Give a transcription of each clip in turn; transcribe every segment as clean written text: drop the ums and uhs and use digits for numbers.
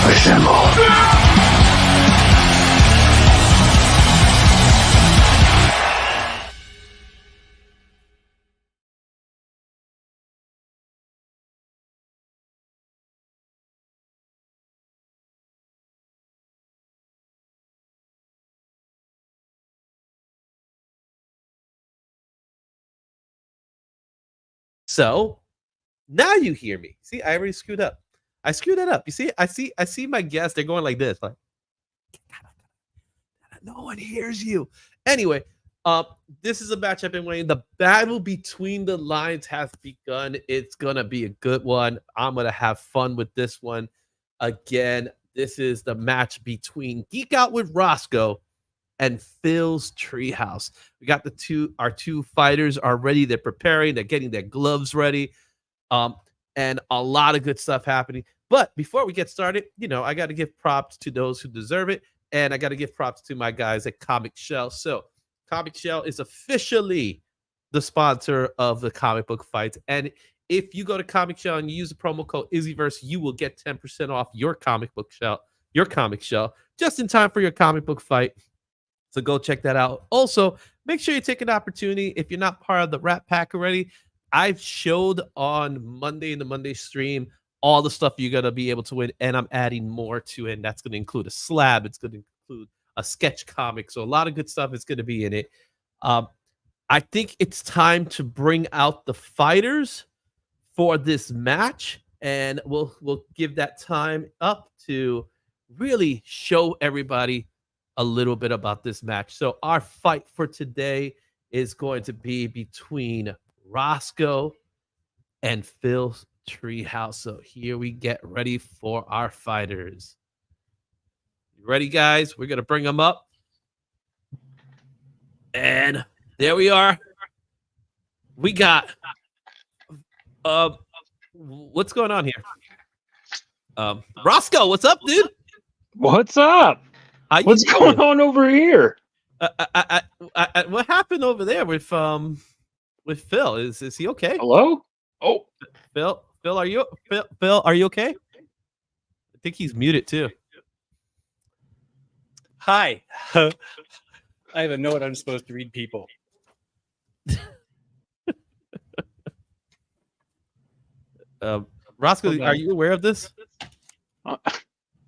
Assemble. So now you hear me. See, I already screwed up. I screwed it up. You see, I see my guests. They're going like this, like no one hears you. Anyway, this is a match I've been waiting. The battle between the lines has begun. It's gonna be a good one. I'm gonna have fun with this one. Again, this is the match between Geek Out with Roscoe and Phil's Treehouse. We got our two fighters are ready. They're preparing. They're getting their gloves ready. And a lot of good stuff happening. But before we get started, I got to give props to those who deserve it. And I got to give props to my guys at Comic Shell. So Comic Shell is officially the sponsor of the comic book fights. And if you go to Comic Shell and you use the promo code Izzyverse, you will get 10% off your comic shell, just in time for your comic book fight. So go check that out. Also, make sure you take an opportunity. If you're not part of the Rat Pack already, I've showed on Monday in the Monday stream all the stuff you're going to be able to win, and I'm adding more to it. And that's going to include a slab. It's going to include a sketch comic. So a lot of good stuff is going to be in it. I think it's time to bring out the fighters for this match, and we'll give that time up to really show everybody a little bit about this match. So our fight for today is going to be between Roscoe and Phil's Treehouse. So here we get ready for our fighters. You ready, guys? We're going to bring them up. And there we are. We got what's going on here? Roscoe, what's up, dude? What's up? What's going on over here? What happened over there with Phil? Is he okay? Hello? Oh, Phil, are you okay? I think he's muted too. Hi. I have a note I'm supposed to read people. Roscoe, are you aware of this?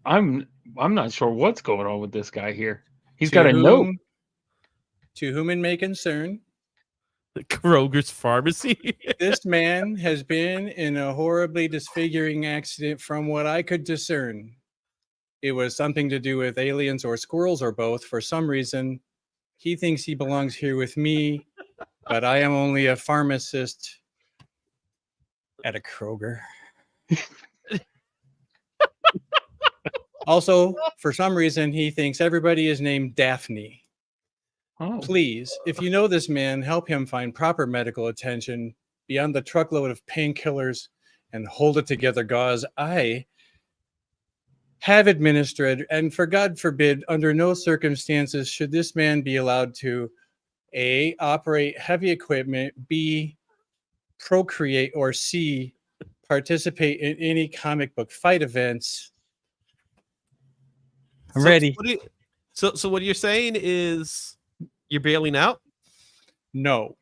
I'm not sure what's going on with this guy here. He's got a note. To whom it may concern, the Kroger's pharmacy. This man has been in a horribly disfiguring accident from what I could discern. It was something to do with aliens or squirrels or both. For some reason, he thinks he belongs here with me, but I am only a pharmacist at a Kroger. Also, for some reason, he thinks everybody is named Daphne. Oh. Please, if you know this man, help him find proper medical attention beyond the truckload of painkillers and hold it together gauze I have administered. And for God forbid, under no circumstances should this man be allowed to A, operate heavy equipment, B, procreate, or C, participate in any comic book fight events. I'm ready. So what you're saying is you're bailing out? No.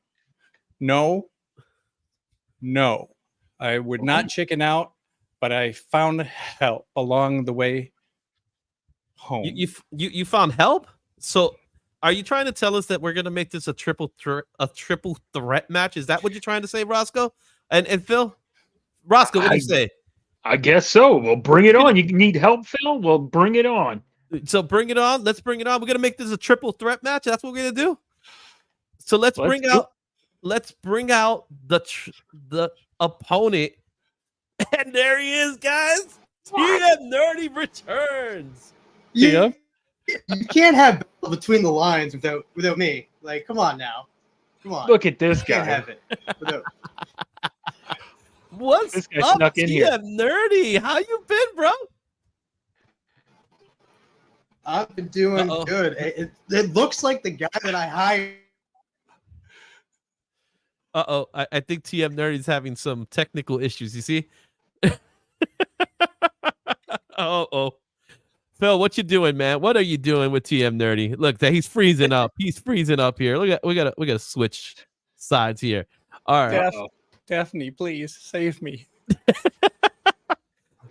I would not chicken out, but I found help along the way home. You found help? So are you trying to tell us that we're going to make this a triple threat match? Is that what you're trying to say, Roscoe? And Phil? Roscoe, what do you say? I guess so. Well, bring it on. You need help, Phil? Well, bring it on. So bring it on. Let's bring it on. We're gonna make this a triple threat match. That's what we're gonna do. So let's bring out the opponent. And there he is, guys. TM Nerdy returns. You can't have between the lines without me. Like, come on now. Come on. Look at this guy. Can't have it without. What's this guy up, snuck in here. TM Nerdy? How you been, bro? I've been doing good. It looks like the guy that I hired. I think TM Nerdy's having some technical issues. You see? Oh. Phil, what you doing, man? What are you doing with TM Nerdy? Look, that he's freezing up. He's freezing up here. Look at we gotta switch sides here. All right. Daphne, please save me.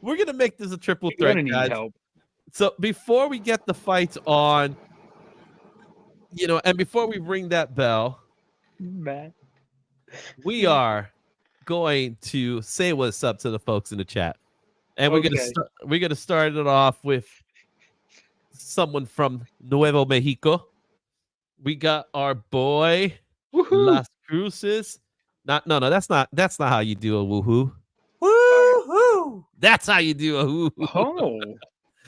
We're gonna make this a triple You're threat, gonna need guys. help. So before we get the fights on, and before we ring that bell, Matt. we are going to say what's up to the folks in the chat, and we're gonna start it off with someone from Nuevo Mexico. We got our boy Las Cruces. No, that's not how you do a woohoo. Woohoo! That's how you do a woohoo. Oh.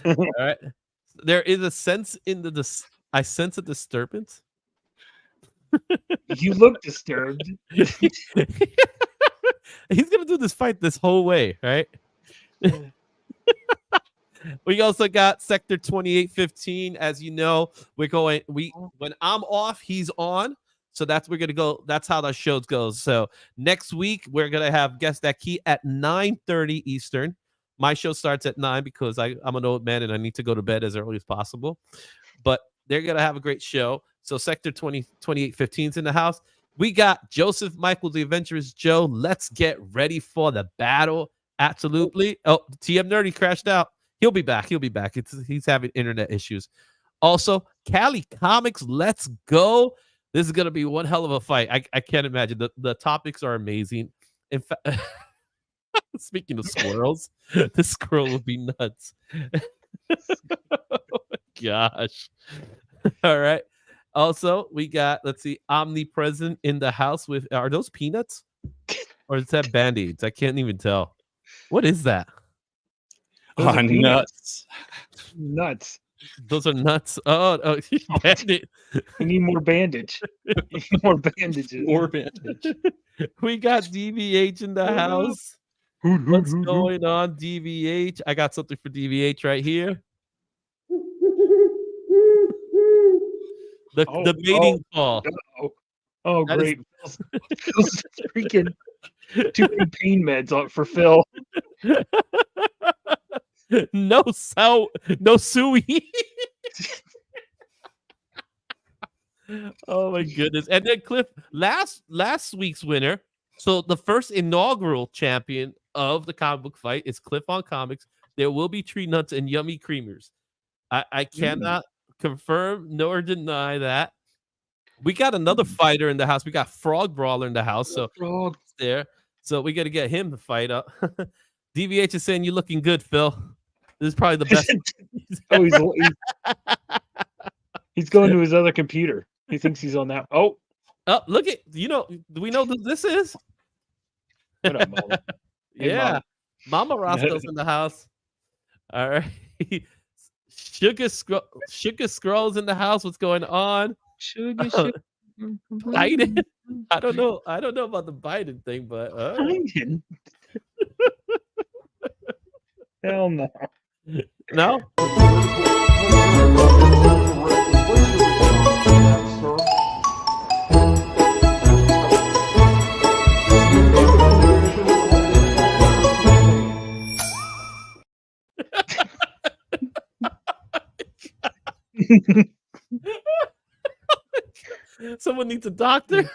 All right. There is a sense in I sense a disturbance. You look disturbed. He's gonna do this fight this whole way, right? We also got Sector 2815. As you know, when I'm off, he's on. So that's how the shows goes. So next week we're gonna have Guess That Key at 9:30 Eastern. My show starts at 9 because I'm an old man and I need to go to bed as early as possible. But they're gonna have a great show. So Sector 2815 is in the house. We got Joseph Michael, the Adventurous Joe. Let's get ready for the battle. Absolutely. Oh, TM Nerdy crashed out. He'll be back. He's having internet issues. Also, Cali Comics, let's go. This is gonna be one hell of a fight. I can't imagine. The topics are amazing. In fact, speaking of squirrels, the squirrel would be nuts. Oh my gosh. All right. Also, we got, let's see, Omnipresent in the house with, are those peanuts? Or is that Band-Aids? I can't even tell. What is that? Those are Nuts. Nuts. Those are nuts. Oh, Band-Aid. We need more bandage. We need more bandages. Or bandage. We got DVH in the house. What's going on, DVH? I got something for DVH right here. The mating call. Oh, That great. Phil's freaking too many pain meds for Phil. No suey. Oh my goodness. And then Cliff, last week's winner. So the first inaugural champion of the comic book fight is Cliff on Comics. There will be tree nuts and yummy creamers. I cannot confirm nor deny that. We got another fighter in the house. We got Frog Brawler in the house. So Frog there. So we got to get him to fight up. DVH is saying you're looking good, Phil. This is probably the best. He's going to his other computer. He thinks he's on that. Oh, look at do we know who this is? what up, Mama? Hey, Yeah, Mama Roscoe's in the house. All right, Sugar Scrolls in the house. What's going on? Sugar. Biden? I don't know about the Biden thing, but Biden? Hell no. no. Someone needs a doctor.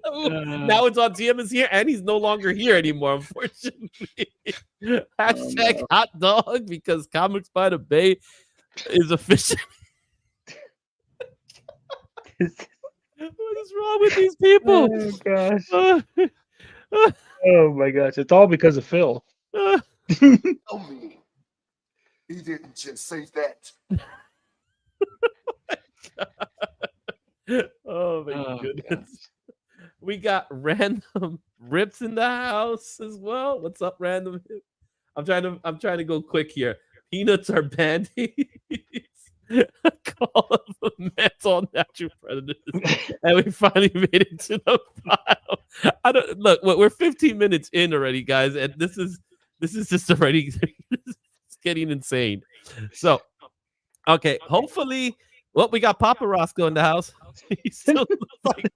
Now it's on TM is here, and he's no longer here anymore, unfortunately. Hashtag hot dog because Comics by the Bay is official. What is wrong with these people? Oh gosh. Oh my gosh. It's all because of Phil. Tell me, he didn't just say that. Oh my goodness. We got Random Rips in the house as well. What's up, Random? I'm trying to go quick here. Peanuts are Band-Aids. Call of the Mets all natural predators. And we finally made it to the final. We're 15 minutes in already, guys, and this is just already it's getting insane. So okay, hopefully we got Papa Roscoe in the house. He still looks like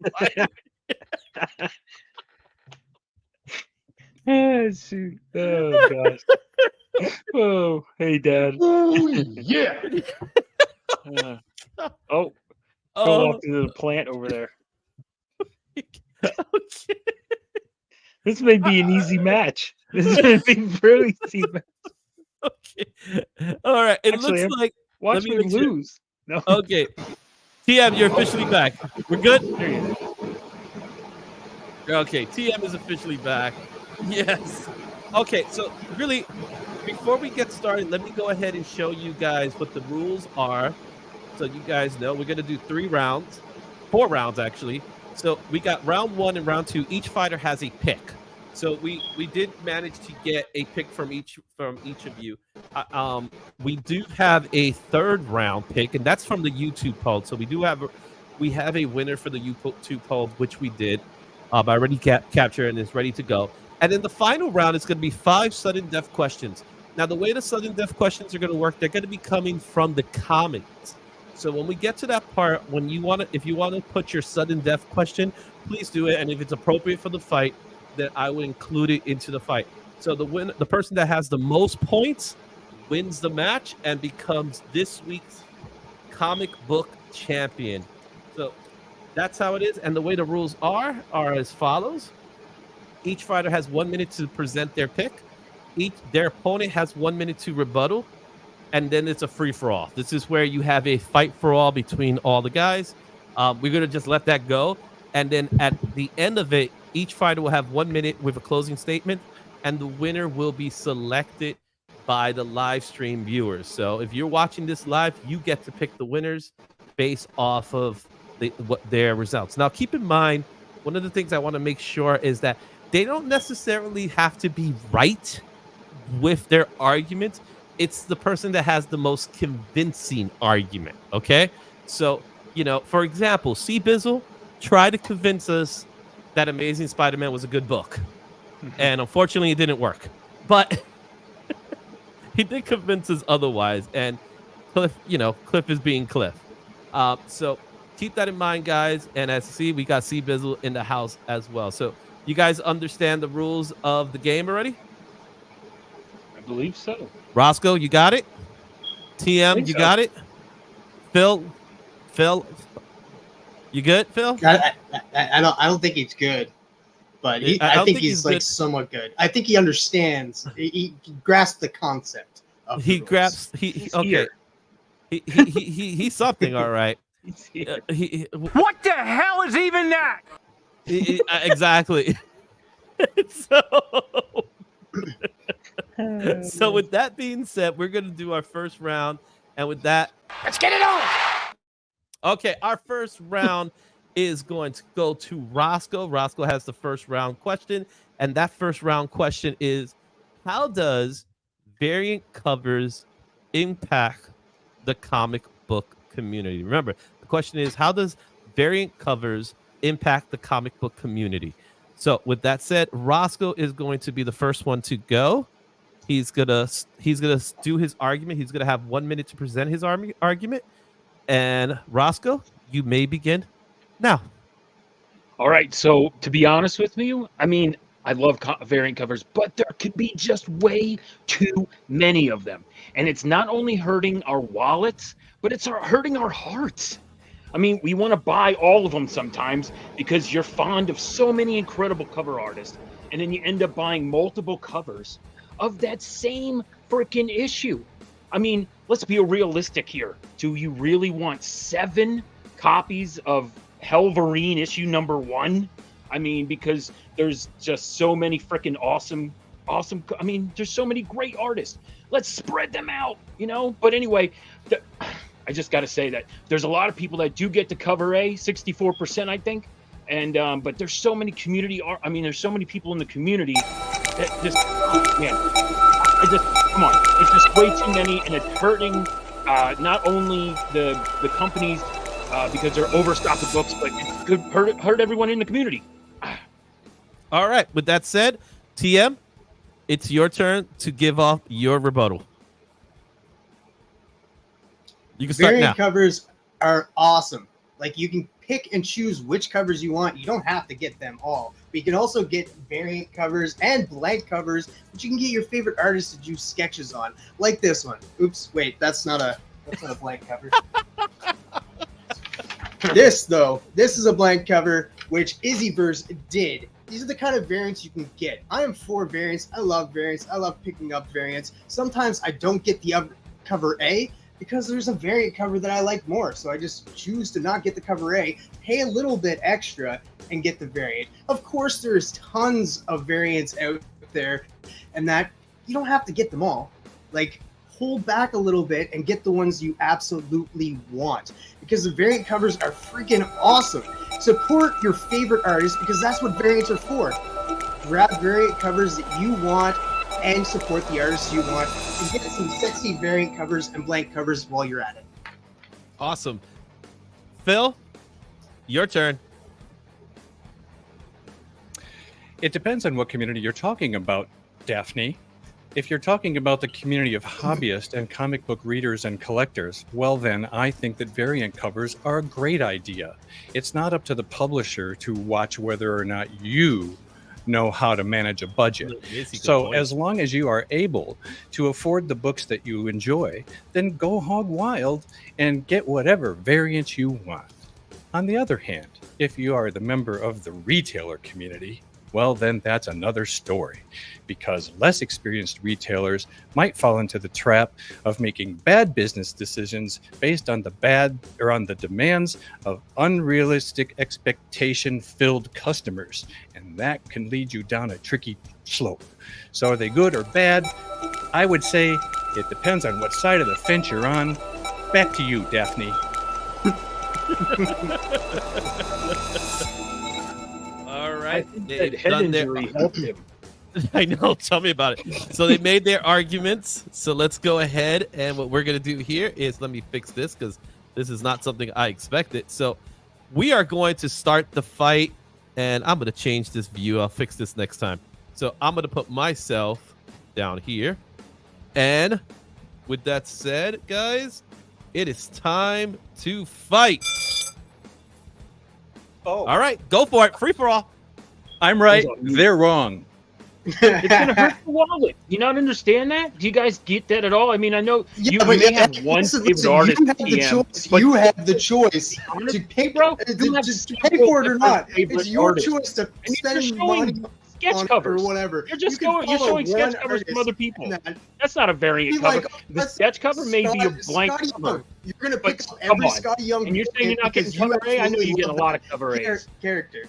Shoot. Oh gosh. Oh, hey, Dad. Oh yeah. Uh, oh, Phil Oh, walked into the plant over there. okay. This may be an easy match. This may be a really easy match. Okay. All right. It Actually, looks like Watch me me make sure. lose. No, okay. TM, you're officially back. We're good. there you go. Okay, TM is officially back. Yes. Okay, so really, before we get started, let me go ahead and show you guys what the rules are. So you guys know we're gonna do 4 rounds actually. So we got round 1 and round 2. Each fighter has a pick. So we did manage to get a pick from each of you. We do have a 3rd round pick, and that's from the YouTube poll. So we have a winner for the YouTube poll, which we did. I already captured and it's ready to go. And then the final round is going to be 5 sudden death questions. Now, the way the sudden death questions are going to work, they're going to be coming from the comments. So when we get to that part, if you want to put your sudden death question, please do it. And if it's appropriate for the fight, then I will include it into the fight. So the person that has the most points wins the match and becomes this week's comic book champion. So that's how it is. And the way the rules are as follows. Each fighter has 1 minute to present their pick. Their opponent has 1 minute to rebuttal. And then it's a free-for-all. This is where you have a fight-for-all between all the guys. We're going to just let that go. And then at the end of it, each fighter will have 1 minute with a closing statement. And the winner will be selected by the live stream viewers. So if you're watching this live, you get to pick the winners based off of their results. Now, keep in mind, one of the things I want to make sure is that they don't necessarily have to be right with their arguments. It's the person that has the most convincing argument, okay? So, for example, C. Bizzle tried to convince us that Amazing Spider-Man was a good book. And unfortunately, it didn't work. But he did convince us otherwise. And Cliff is being Cliff. So keep that in mind, guys. And as you see, we got C. Bizzle in the house as well. So you guys understand the rules of the game already? I believe so. Roscoe, you got it? TM, you got it? Phil, you good, Phil? I don't think he's good, but I think he's like good. somewhat good. I think he understands. He grasps the concept. Of He the rules. grabs. He's Okay. here. He's something, all right. He's here. What the hell is even that? Exactly. So with that being said, we're gonna do our first round, and with that, Let's get it on. okay, our first round is going to go to Roscoe. Roscoe has the first round question, and that first round question is: how does variant covers impact the comic book community? Remember, the question is: how does variant covers impact the comic book community? So with that said, Roscoe is going to be the first one to go. He's gonna do his argument. He's gonna have 1 minute to present his argument. And Roscoe, you may begin now. All right. So to be honest with you, I mean, I love variant covers, but there could be just way too many of them. And it's not only hurting our wallets, but it's hurting our hearts. I mean, we want to buy all of them sometimes because you're fond of so many incredible cover artists. And then you end up buying multiple covers of that same freaking issue. I mean, let's be realistic here. Do you really want 7 copies of Helverine issue number 1? I mean, because there's just so many freaking awesome. I mean, there's so many great artists. Let's spread them out, But anyway, I just got to say that there's a lot of people that do get to cover A, 64%, I think. And but there's so many there's so many people in the community that just, come on, it's just way too many, and it's hurting not only the companies because they're overstocked with books, but it could hurt everyone in the community. All right. With that said, TM, it's your turn to give off your rebuttal. You can start now. Variant covers are awesome. Like you can pick and choose which covers you want. You don't have to get them all. But you can also get variant covers and blank covers, but you can get your favorite artists to do sketches on, like this one. Oops, wait, that's not a blank cover. This is a blank cover, which Izzyverse did. These are the kind of variants you can get. I am for variants. I love variants. I love picking up variants. Sometimes I don't get the cover A because there's a variant cover that I like more. So I just choose to not get the cover A, pay a little bit extra, and get the variant. Of course, there's tons of variants out there, and that you don't have to get them all. Like, hold back a little bit and get the ones you absolutely want, because the variant covers are freaking awesome. Support your favorite artists, because that's what variants are for. Grab variant covers that you want and support the artists you want, and get some sexy variant covers and blank covers while you're at it. Awesome. Phil, your turn. It depends on what community you're talking about, Daphne. If you're talking about the community of hobbyists and comic book readers and collectors, well then, I think that variant covers are a great idea. It's not up to the publisher to watch whether or not you know how to manage a budget. So as long as you are able to afford the books that you enjoy, then go hog wild and get whatever variants you want. On the other hand, if you are the member of the retailer community, well, then that's another story, because less experienced retailers might fall into the trap of making bad business decisions based on the demands of unrealistic expectation-filled customers, and that can lead you down a tricky slope. So are they good or bad? I would say it depends on what side of the fence you're on. Back to you, Daphne. All I right. think They've that head done their- injury helped him. I know. Tell me about it. So they made their arguments. So let's go ahead. And what we're going to do here is, let me fix this because this is not something I expected. So we are going to start the fight, and I'm going to change this view. I'll fix this next time. So I'm going to put myself down here. And with that said, guys, it is time to fight. Oh, All right. Go for it. Free for all. I'm right. They're wrong. It's gonna hurt the wallet. You not understand that? Do you guys get that at all? I mean, I know you may have one favorite artist. You have the choice. You have the choice to pay, Bro, to you have pay for it or not. favorite It's your artist. choice to And you're spend money showing sketch on it covers or whatever. You're just You can you're follow showing sketch one covers from artist other people. and that. That's not a variant Be cover. like, The let's- sketch cover may be a blank Scotty cover. Young. You're gonna But pick up come every on. Scotty Young, And you're saying you're not getting because you cover A? I know absolutely you get a love lot of that cover A's. character.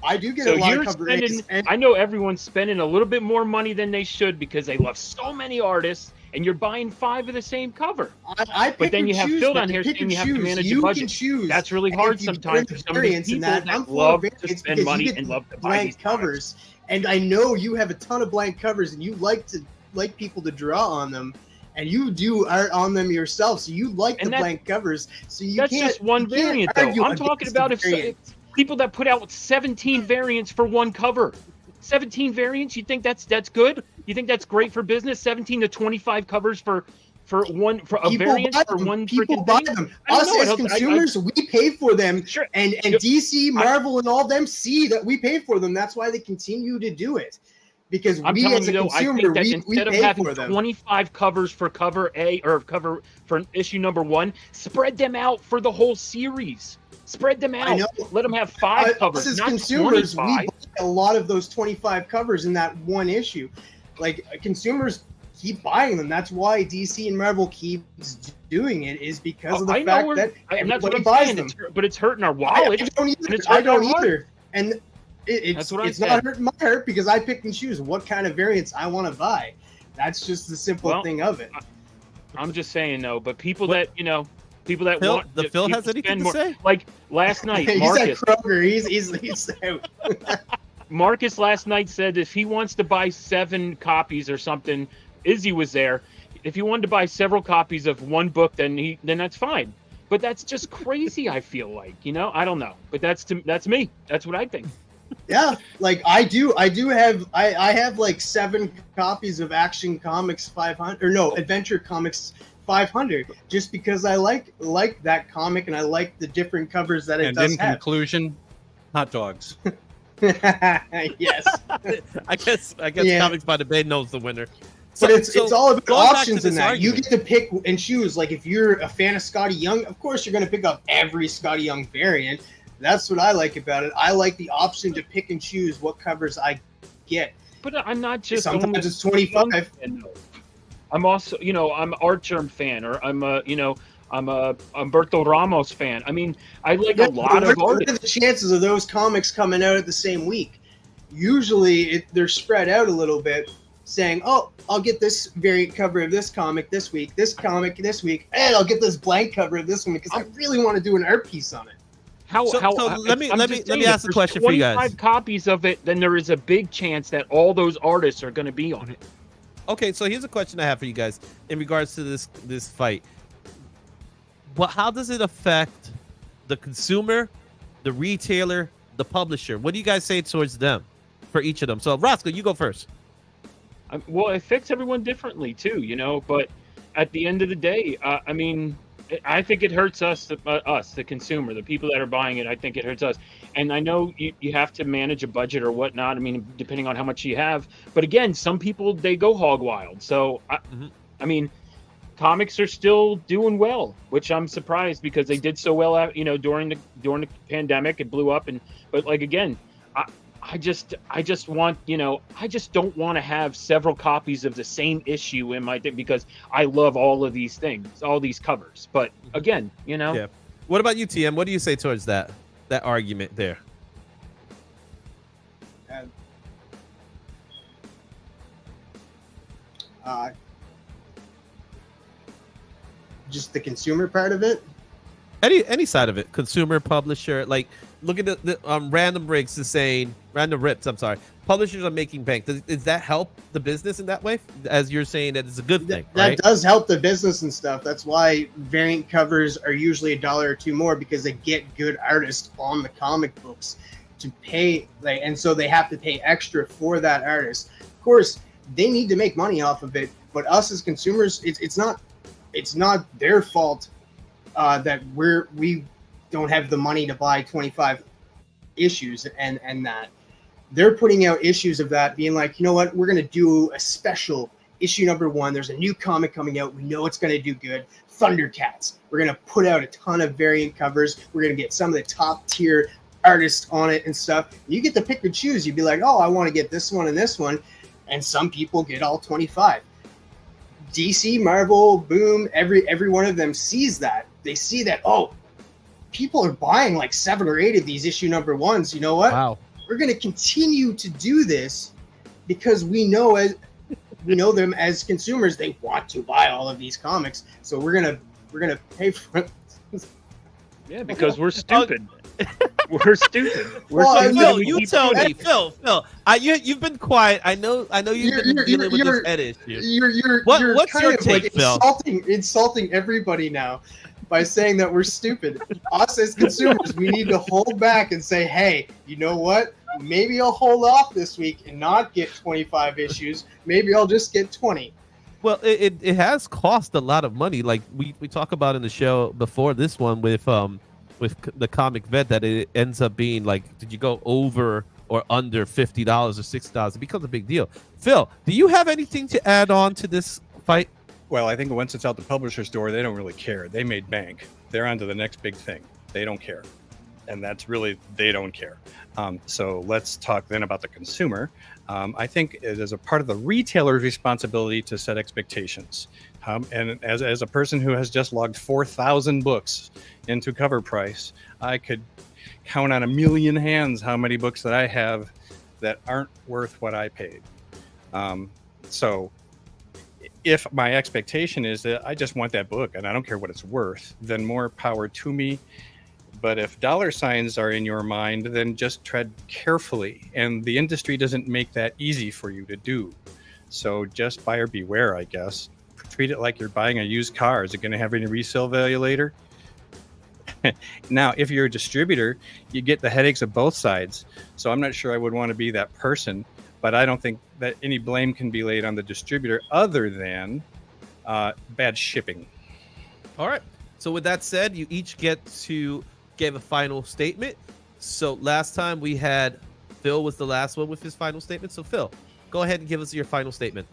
I do get So a lot you're of cover A's, spending. and I know everyone's spending a little bit more money than they should because they love so many artists, and you're buying 5 of the same cover. I pick But then and you have choose, Phil but on here pick saying and you have to choose. manage You a budget. can choose. That's really And hard if you sometimes put for in some of these variants in people that I'm for love to variants spend because money you get and love to buy blank these products. covers. And I know you have a ton of blank covers, and you like people to draw on them, and you do art on them yourself. So you like And the blank covers. So you That's can't. just one you can't variant, though. argue I'm talking against the about if variant. people that put out 17 variants for one cover. 17 variants? You think that's good? You think that's great for business? 17 to 25 covers for a People variant buy for them. one People freaking buy thing? them. I don't Us know. as consumers, we pay for them, Sure. and Yep. DC, Marvel, and all them see that we pay for them. That's why they continue to do it, because I'm we telling as you a though, I consumer, think that we instead of pay having for them. 25 covers for cover A or cover for issue number 1, spread them out for the whole series. Spread them I out. know. Let them have 5 covers, Us as not consumers, 25. we buy a lot of those 25 covers in that one issue. Like consumers keep buying them. That's why DC and Marvel keeps doing it, is because of the I know fact we're- that and that's what everybody I'm buys saying. them. But it's hurting our I wallet. don't and either. it's I hurting our don't heart. either. And it's That's what I it's said. not hurting my heart because I pick and choose what kind of variants I want to buy. That's just the simple Well, thing of it. I'm just saying though, but people What- people that Phil, want the Phil people has anything spend to more, say? like last night, He's Marcus. at Kroger. He's out. Marcus last night said if he wants to buy 7 copies or something, Izzy was there. If he wanted to buy several copies of one book, then that's fine. But that's just crazy. I feel like, I don't know, but that's me. That's what I think. Yeah, like I have like 7 copies of Action Comics 500, or no, Adventure Comics 500 just because I like that comic and I like the different covers that it And does in have. conclusion, hot dogs. Yes, I guess Yeah. Comics by the Bay knows the winner. but it's all about going back to options in this that. You argument. get to pick and choose. Like if you're a fan of Scotty Young, of course you're going to pick up every Scotty Young variant. That's what I like about it. I like the option to pick and choose what covers I get. But I'm not just Sometimes it's 25. I'm also, I'm Art Germ fan, or I'm a Umberto Ramos fan. I mean, I like a lot of What are artists. the chances of those comics coming out at the same week? Usually they're spread out a little bit, saying, oh, I'll get this variant cover of this comic this week, this comic this week, and I'll get this blank cover of this one because I really want to do an art piece on it. Let me I'm just saying, ask if a question for you guys. 25 copies of it, then there is a big chance that all those artists are going to be on it. Okay, so here's a question I have for you guys in regards to this fight. How does it affect the consumer, the retailer, the publisher? What do you guys say towards them for each of them? So Roscoe, you go first. Well, it affects everyone differently too, but at the end of the day, I mean, I think it hurts us, the consumer, the people that are buying it. I think it hurts us. And I know you have to manage a budget or whatnot. I mean, depending on how much you have. But again, some people, they go hog wild. So, I mean, comics are still doing well, which I'm surprised because they did so well, during the pandemic. It blew up. But like, again, I just want, I just don't want to have several copies of the same issue in my thing because I love all of these things, all these covers. But again, Yeah. What about you, TM? What do you say towards that argument there? Just the consumer part of it. Any side of it, consumer, publisher, like look at the Random Rips. I'm sorry, publishers are making bank. Does that help the business in that way? As you're saying that it's a good thing, That right? does help the business and stuff. That's why variant covers are usually $1 or $2 more because they get good artists on the comic books to pay, and so they have to pay extra for that artist. Of course, they need to make money off of it, but us as consumers, it's not their fault that we don't have the money to buy 25 issues and that they're putting out issues of that being like, you know what, we're going to do a special issue number 1. There's a new comic coming out. We know it's going to do good. Thundercats. We're going to put out a ton of variant covers. We're going to get some of the top tier artists on it and stuff. You get to pick and choose. You'd be like, oh, I want to get this one and this one. And some people get all 25. DC, Marvel, Boom, every one of them sees that. They see that, oh, people are buying like 7 or 8 of these issue number 1s. You know what? Wow. We're going to continue to do this because we know them as consumers. They want to buy all of these comics, so we're gonna pay for it. Yeah, because we're stupid. We're stupid. We're Well, stupid. Phil, We you keep tell doing me, it. Phil. You've been quiet. I know you've been dealing with this head issue. You're What's kind your of take, like Phil? insulting everybody now by saying that we're stupid. Us as consumers, we need to hold back and say, hey, you know what? Maybe I'll hold off this week and not get 25 issues. Maybe I'll just get 20. Well, it has cost a lot of money. Like we talk about in the show before this one with the Comic Vet, that it ends up being like, did you go over or under $50 or $60? It becomes a big deal. Phil, do you have anything to add on to this fight? Well, I think once it's out the publisher's door, they don't really care. They made bank. They're on to the next big thing. They don't care. And that's really, they don't care. So let's talk then about the consumer. I think it is a part of the retailer's responsibility to set expectations. And as a person who has just logged 4,000 books into Cover Price, I could count on a million hands how many books that I have that aren't worth what I paid. So if my expectation is that I just want that book and I don't care what it's worth, then more power to me. But if dollar signs are in your mind, then just tread carefully. And the industry doesn't make that easy for you to do. So just buyer beware, I guess. Treat it like you're buying a used car. Is it going to have any resale value later? Now, if you're a distributor, you get the headaches of both sides. So I'm not sure I would want to be that person. But I don't think that any blame can be laid on the distributor other than bad shipping. All right. So with that said, you each get to give a final statement. So last time we had Phil was the last one with his final statement. So Phil, go ahead and give us your final statement.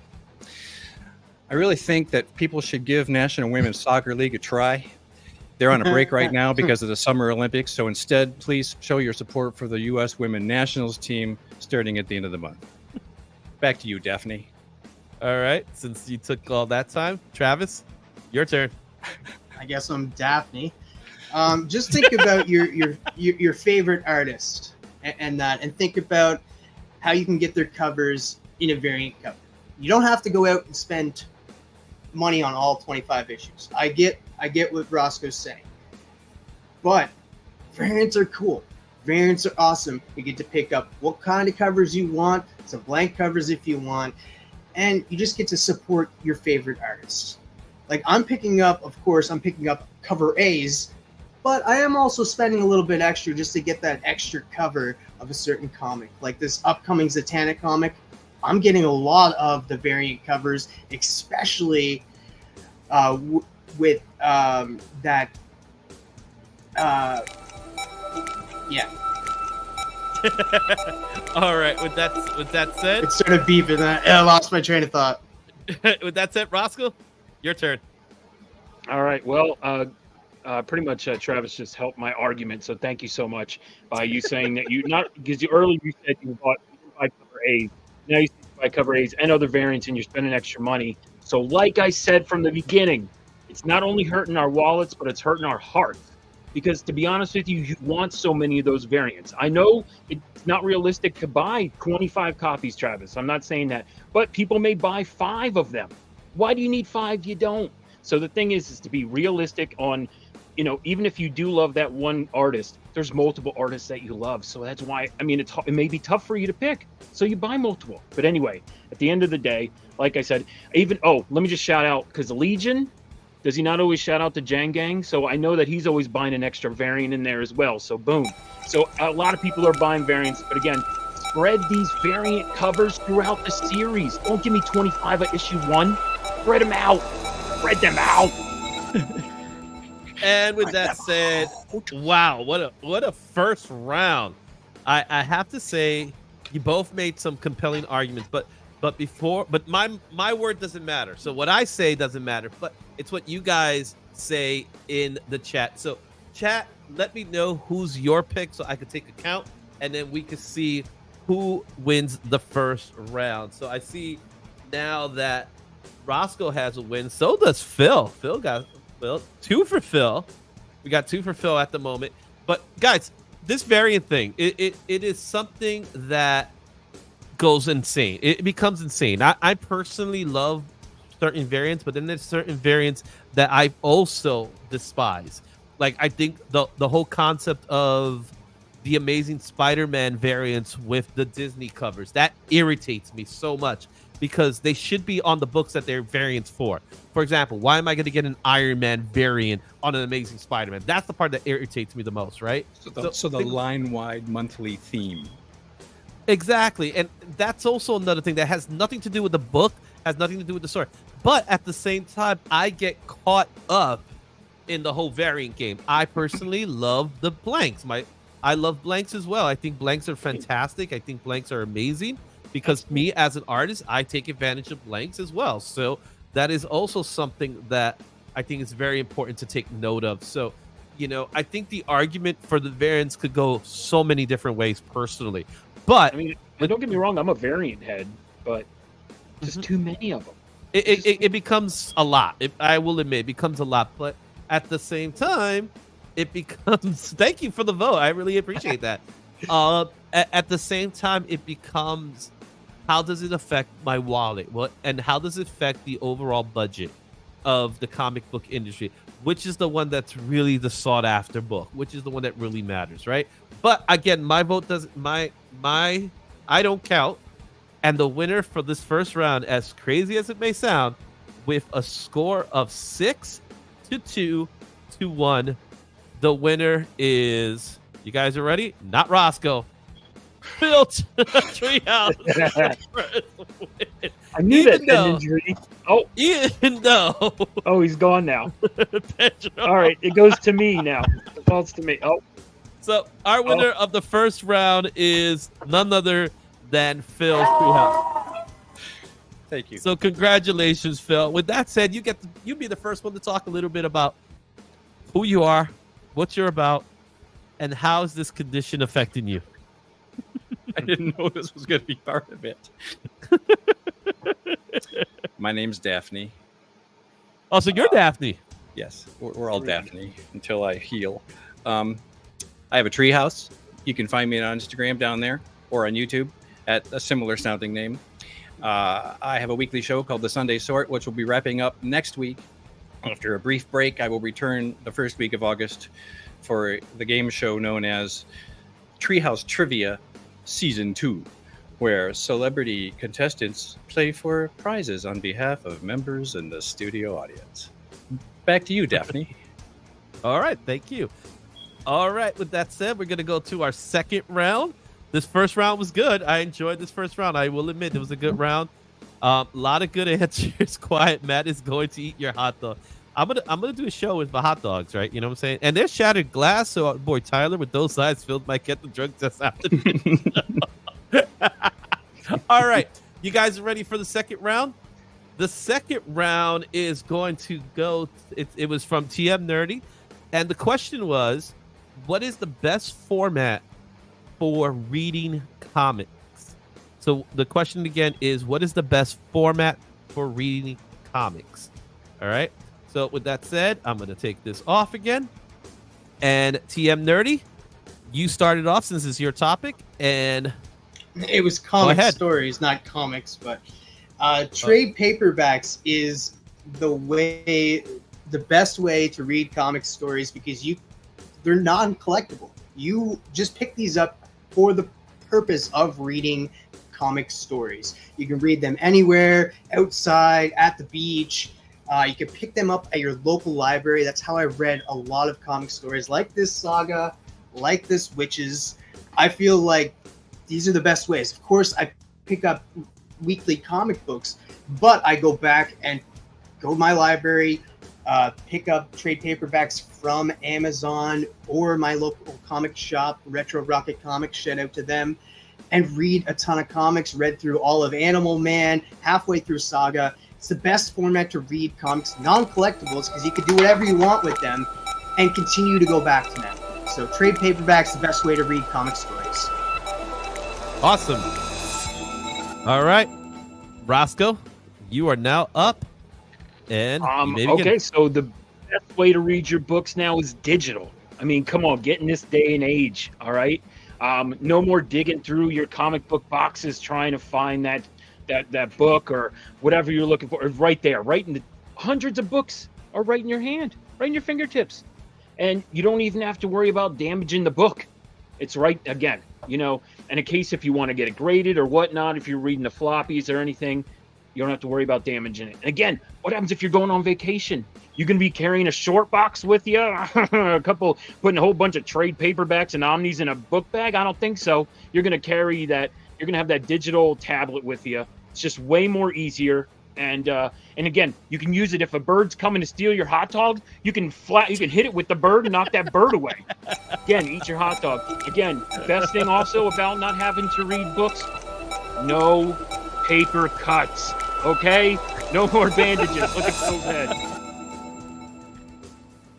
I really think that people should give National Women's Soccer League a try. They're on a break right now because of the Summer Olympics. So instead, please show your support for the U.S. Women Nationals team starting at the end of the month. Back to you, Daphne. All right. Since you took all that time, Travis, your turn. I guess I'm Daphne. Just think about your favorite artist and think about how you can get their covers in a variant cover. You don't have to go out and spend money on all 25 issues. I get what Roscoe's saying, but variants are cool. Variants are awesome. You get to pick up what kind of covers you want, some blank covers if you want, and you just get to support your favorite artists. Like I'm picking up cover A's, but I am also spending a little bit extra just to get that extra cover of a certain comic. Like this upcoming Zatanna comic, I'm getting a lot of the variant covers, especially with that. Yeah. All right. With that said, It's sort of beeping. I lost my train of thought. with that said, Roscoe, your turn. All right. Well, pretty much Travis just helped my argument. So thank you so much by you saying that you not because earlier you said you didn't buy cover A's. Now you see you buy cover A's and other variants, and you're spending extra money. So like I said from the beginning, it's not only hurting our wallets, but it's hurting our hearts. Because to be honest with you, you want so many of those variants. I know it's not realistic to buy 25 copies, Travis. I'm not saying that. But people may buy 5 of them. Why do you need 5? You don't. So the thing is to be realistic on, even if you do love that one artist, there's multiple artists that you love. So that's why, it may be tough for you to pick. So you buy multiple. But anyway, at the end of the day, like I said, let me just shout out, because Legion, does he not always shout out to Jang Gang? So I know that he's always buying an extra variant in there as well. So boom. So a lot of people are buying variants. But again, spread these variant covers throughout the series. Don't give me 25 at issue 1. Spread them out. Spread them out. And with that said, wow, what a first round. I have to say, you both made some compelling arguments, but my word doesn't matter. So what I say doesn't matter, but it's what you guys say in the chat. So chat, let me know who's your pick so I can take a count, and then we can see who wins the first round. So I see now that Roscoe has a win. So does Phil. Phil got 2 for Phil. We got 2 for Phil at the moment. But guys, this variant thing, it is something that goes insane. It becomes insane. I personally love certain variants, but then there's certain variants that I also despise. Like I think the whole concept of the Amazing Spider-Man variants with the Disney covers, that irritates me so much, because they should be on the books that they're variants for. For example, why am I going to get an Iron Man variant on an Amazing Spider-Man? That's the part that irritates me the most, right? So the line-wide monthly theme. Exactly. And that's also another thing that has nothing to do with the book, has nothing to do with the story. But at the same time, I get caught up in the whole variant game. I personally love the blanks. I love blanks as well. I think blanks are fantastic. I think blanks are amazing, because me as an artist, I take advantage of blanks as well. So that is also something that I think is very important to take note of. So, I think the argument for the variants could go so many different ways personally. But don't get me wrong, I'm a variant head, but just too many of them. It becomes a lot. I will admit, it becomes a lot. But at the same time, it becomes. Thank you for the vote. I really appreciate that. At the same time, it becomes, how does it affect my wallet? And how does it affect the overall budget of the comic book industry? Which is the one that's really the sought after book? Which is the one that really matters, right? But again, my vote doesn't. I don't count. And the winner for this first round, as crazy as it may sound, with a score of 6-2 to 1, the winner is. You guys are ready? Not Roscoe. Phil Treehouse. I knew that injury. Oh, Ian, no. oh, he's gone now. Pedro. All right, it goes to me now. It falls to me. Oh, So our winner of the first round is none other than Phil Treehouse. Thank you. So congratulations, Phil. With that said, you be the first one to talk a little bit about who you are, what you're about, and how is this condition affecting you. I didn't know this was going to be part of it. My name's Daphne. Oh, so you're Daphne. Yes, we're all Daphne until I heal. I have a treehouse. You can find me on Instagram down there or on YouTube at a similar sounding name. I have a weekly show called The Sunday Sort, which will be wrapping up next week. After a brief break, I will return the first week of August for the game show known as Treehouse Trivia Season 2, where celebrity contestants play for prizes on behalf of members in the studio audience. Back to you, Daphne. All right, thank you. All right, with that said, we're going to go to our second round. This first round was good. I enjoyed this first round. I will admit it was a good round. A lot of good answers. Quiet Matt is going to eat your hot dog. I'm gonna do a show with my hot dogs, right? You know what I'm saying? And there's shattered glass, so boy Tyler with those eyes filled might get the drug test after. All right, you guys are ready for the second round? The second round is going to go. It was from TM Nerdy, and the question was, what is the best format for reading comics? So the question again is, what is the best format for reading comics? All right. So with that said, I'm going to take this off again. And TM Nerdy, you started off since it's your topic. And It was comic ahead. stories, not comics, but trade paperbacks is the best way to read comic stories because they're non-collectible. You just pick these up for the purpose of reading comic stories. You can read them anywhere, outside, at the beach. You can pick them up at your local library. That's how I've read a lot of comic stories like this Saga, like this Witches. I feel like these are the best ways. Of course, I pick up weekly comic books, but I go back and go to my library, pick up trade paperbacks from Amazon or my local comic shop, Retro Rocket Comics, shout out to them, and read a ton of comics, read through all of Animal Man, halfway through Saga. It's the best format to read comics, non-collectibles, because you can do whatever you want with them and continue to go back to them. So trade paperbacks the best way to read comic stories. awesome. All right, Roscoe, you are now up. And you may begin. okay, so the best way to read your books now is digital. I mean, come on, get in this day and age, all right? No more digging through your comic book boxes trying to find that book or whatever you're looking for. It's right there, right in the hundreds of books are right in your hand, right in your fingertips. And you don't even have to worry about damaging the book. It's right, again, and in case if you want to get it graded or whatnot, if you're reading the floppies or anything, you don't have to worry about damaging it. Again, what happens if you're going on vacation? You can be carrying a short box with you, putting a whole bunch of trade paperbacks and omnis in a book bag? I don't think so. You're going to carry that. You're going to have that digital tablet with you. It's just way more easier. And again, you can use it if a bird's coming to steal your hot dog. You can hit it with the bird and knock that bird away. Again, eat your hot dog. Again, best thing also about not having to read books, no paper cuts. Okay? No more bandages. Look at Phil's head.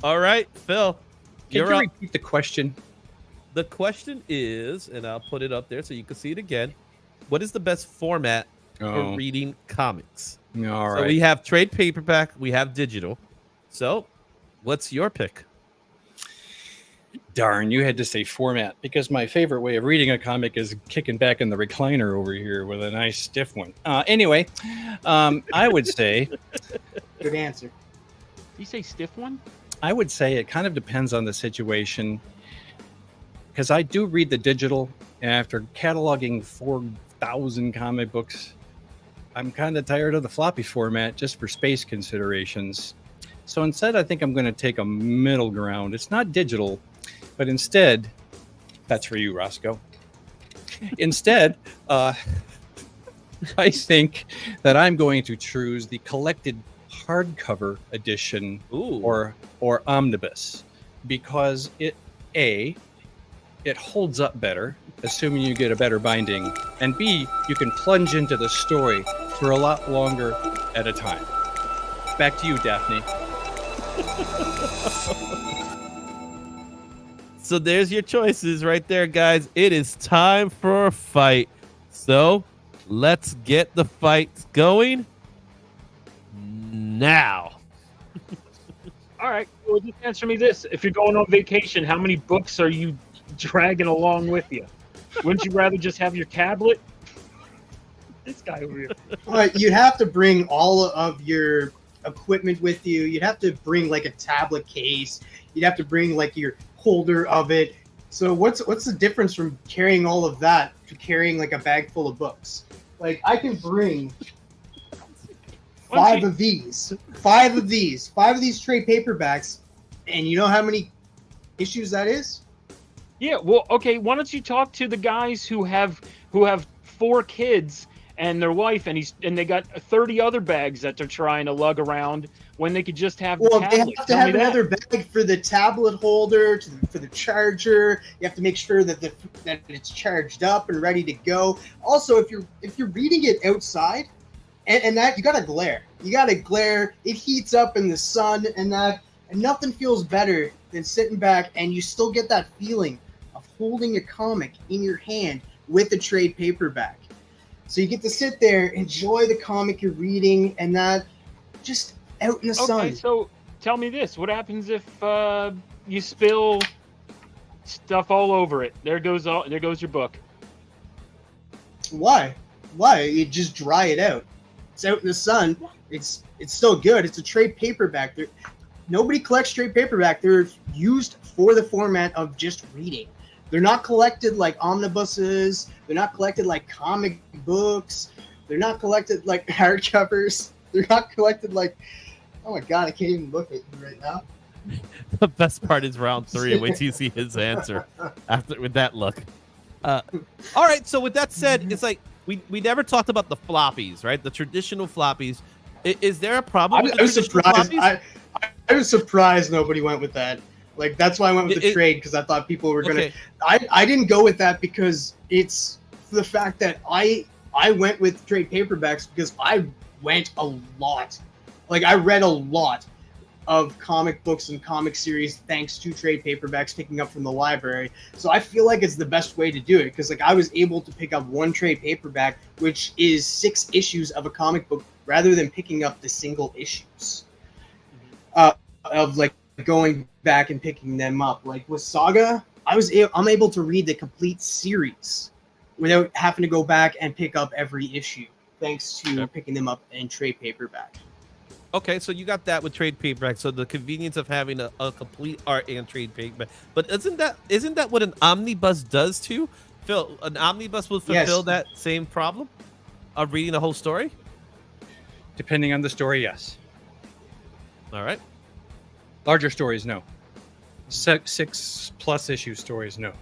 All right, Phil, Can you're you up. repeat the question? The question is, and I'll put it up there so you can see it again. What is the best format for reading comics? All So right. we have trade paperback, we have digital. So what's your pick? Darn, you had to say format because my favorite way of reading a comic is kicking back in the recliner over here with a nice stiff one. Anyway, I would say Good answer. Did you say stiff one? I would say it kind of depends on the situation because I do read the digital, and after cataloging 4,000 comic books, I'm kind of tired of the floppy format just for space considerations. So instead, I think I'm going to take a middle ground. It's not digital, but instead, that's for you, Roscoe. Instead, I think that I'm going to choose the collected hardcover edition Ooh. or omnibus because it holds up better, assuming you get a better binding, and B, you can plunge into the story for a lot longer at a time. Back to you, Daphne. So there's your choices right there, guys. It is time for a fight. So let's get the fights going now. All right, well, just answer me this: if you're going on vacation, how many books are you dragging along with you? Wouldn't you rather just have your tablet? This guy over here. You'd have to bring all of your equipment with you. You'd have to bring like a tablet case. You'd have to bring like your holder of it. So what's the difference from carrying all of that to carrying like a bag full of books? Like I can bring five of these trade paperbacks, and you know how many issues that is? Yeah, well, okay. Why don't you talk to the guys who have 4 kids and their wife, and they got 30 other bags that they're trying to lug around when they could just have the Well, tablet. they have to have another bag for the tablet holder, for the charger. You have to make sure that that it's charged up and ready to go. Also, if you're reading it outside, and that you gotta glare. It heats up in the sun, and nothing feels better than sitting back and you still get that feeling of holding a comic in your hand with a trade paperback. So you get to sit there, enjoy the comic you're reading, and that just out in the sun. Okay, so tell me this: what happens if you spill stuff all over it? There goes your book. Why? You just dry it out. It's out in the sun. It's still good. It's a trade paperback. Nobody collects trade paperback. They're used for the format of just reading. They're not collected like omnibuses. They're not collected like comic books. They're not collected like hardcovers. They're not collected like, oh my god, I can't even look at you right now. The best part is round 3. Wait till you see his answer after with that look. All right. So with that said, it's like we never talked about the floppies, right? The traditional floppies. Is there a problem? I was surprised. I was surprised nobody went with that. Like that's why I went with the trade, because I thought people were gonna. Okay. I didn't go with that because it's the fact that I went with trade paperbacks because I went a lot. Like I read a lot of comic books and comic series thanks to trade paperbacks picking up from the library. So I feel like it's the best way to do it because like I was able to pick up one trade paperback, which is 6 issues of a comic book, rather than picking up the single issues of like going back and picking them up. Like with Saga, I'm able to read the complete series without having to go back and pick up every issue, thanks to picking them up in trade paperback. Okay, so you got that with trade paperback. So the convenience of having a complete art and trade paperback. But isn't that what an omnibus does too? Phil, an omnibus will fulfill that same problem of reading the whole story? Depending on the story, yes. All right. Larger stories, no. 6+ issue stories, no.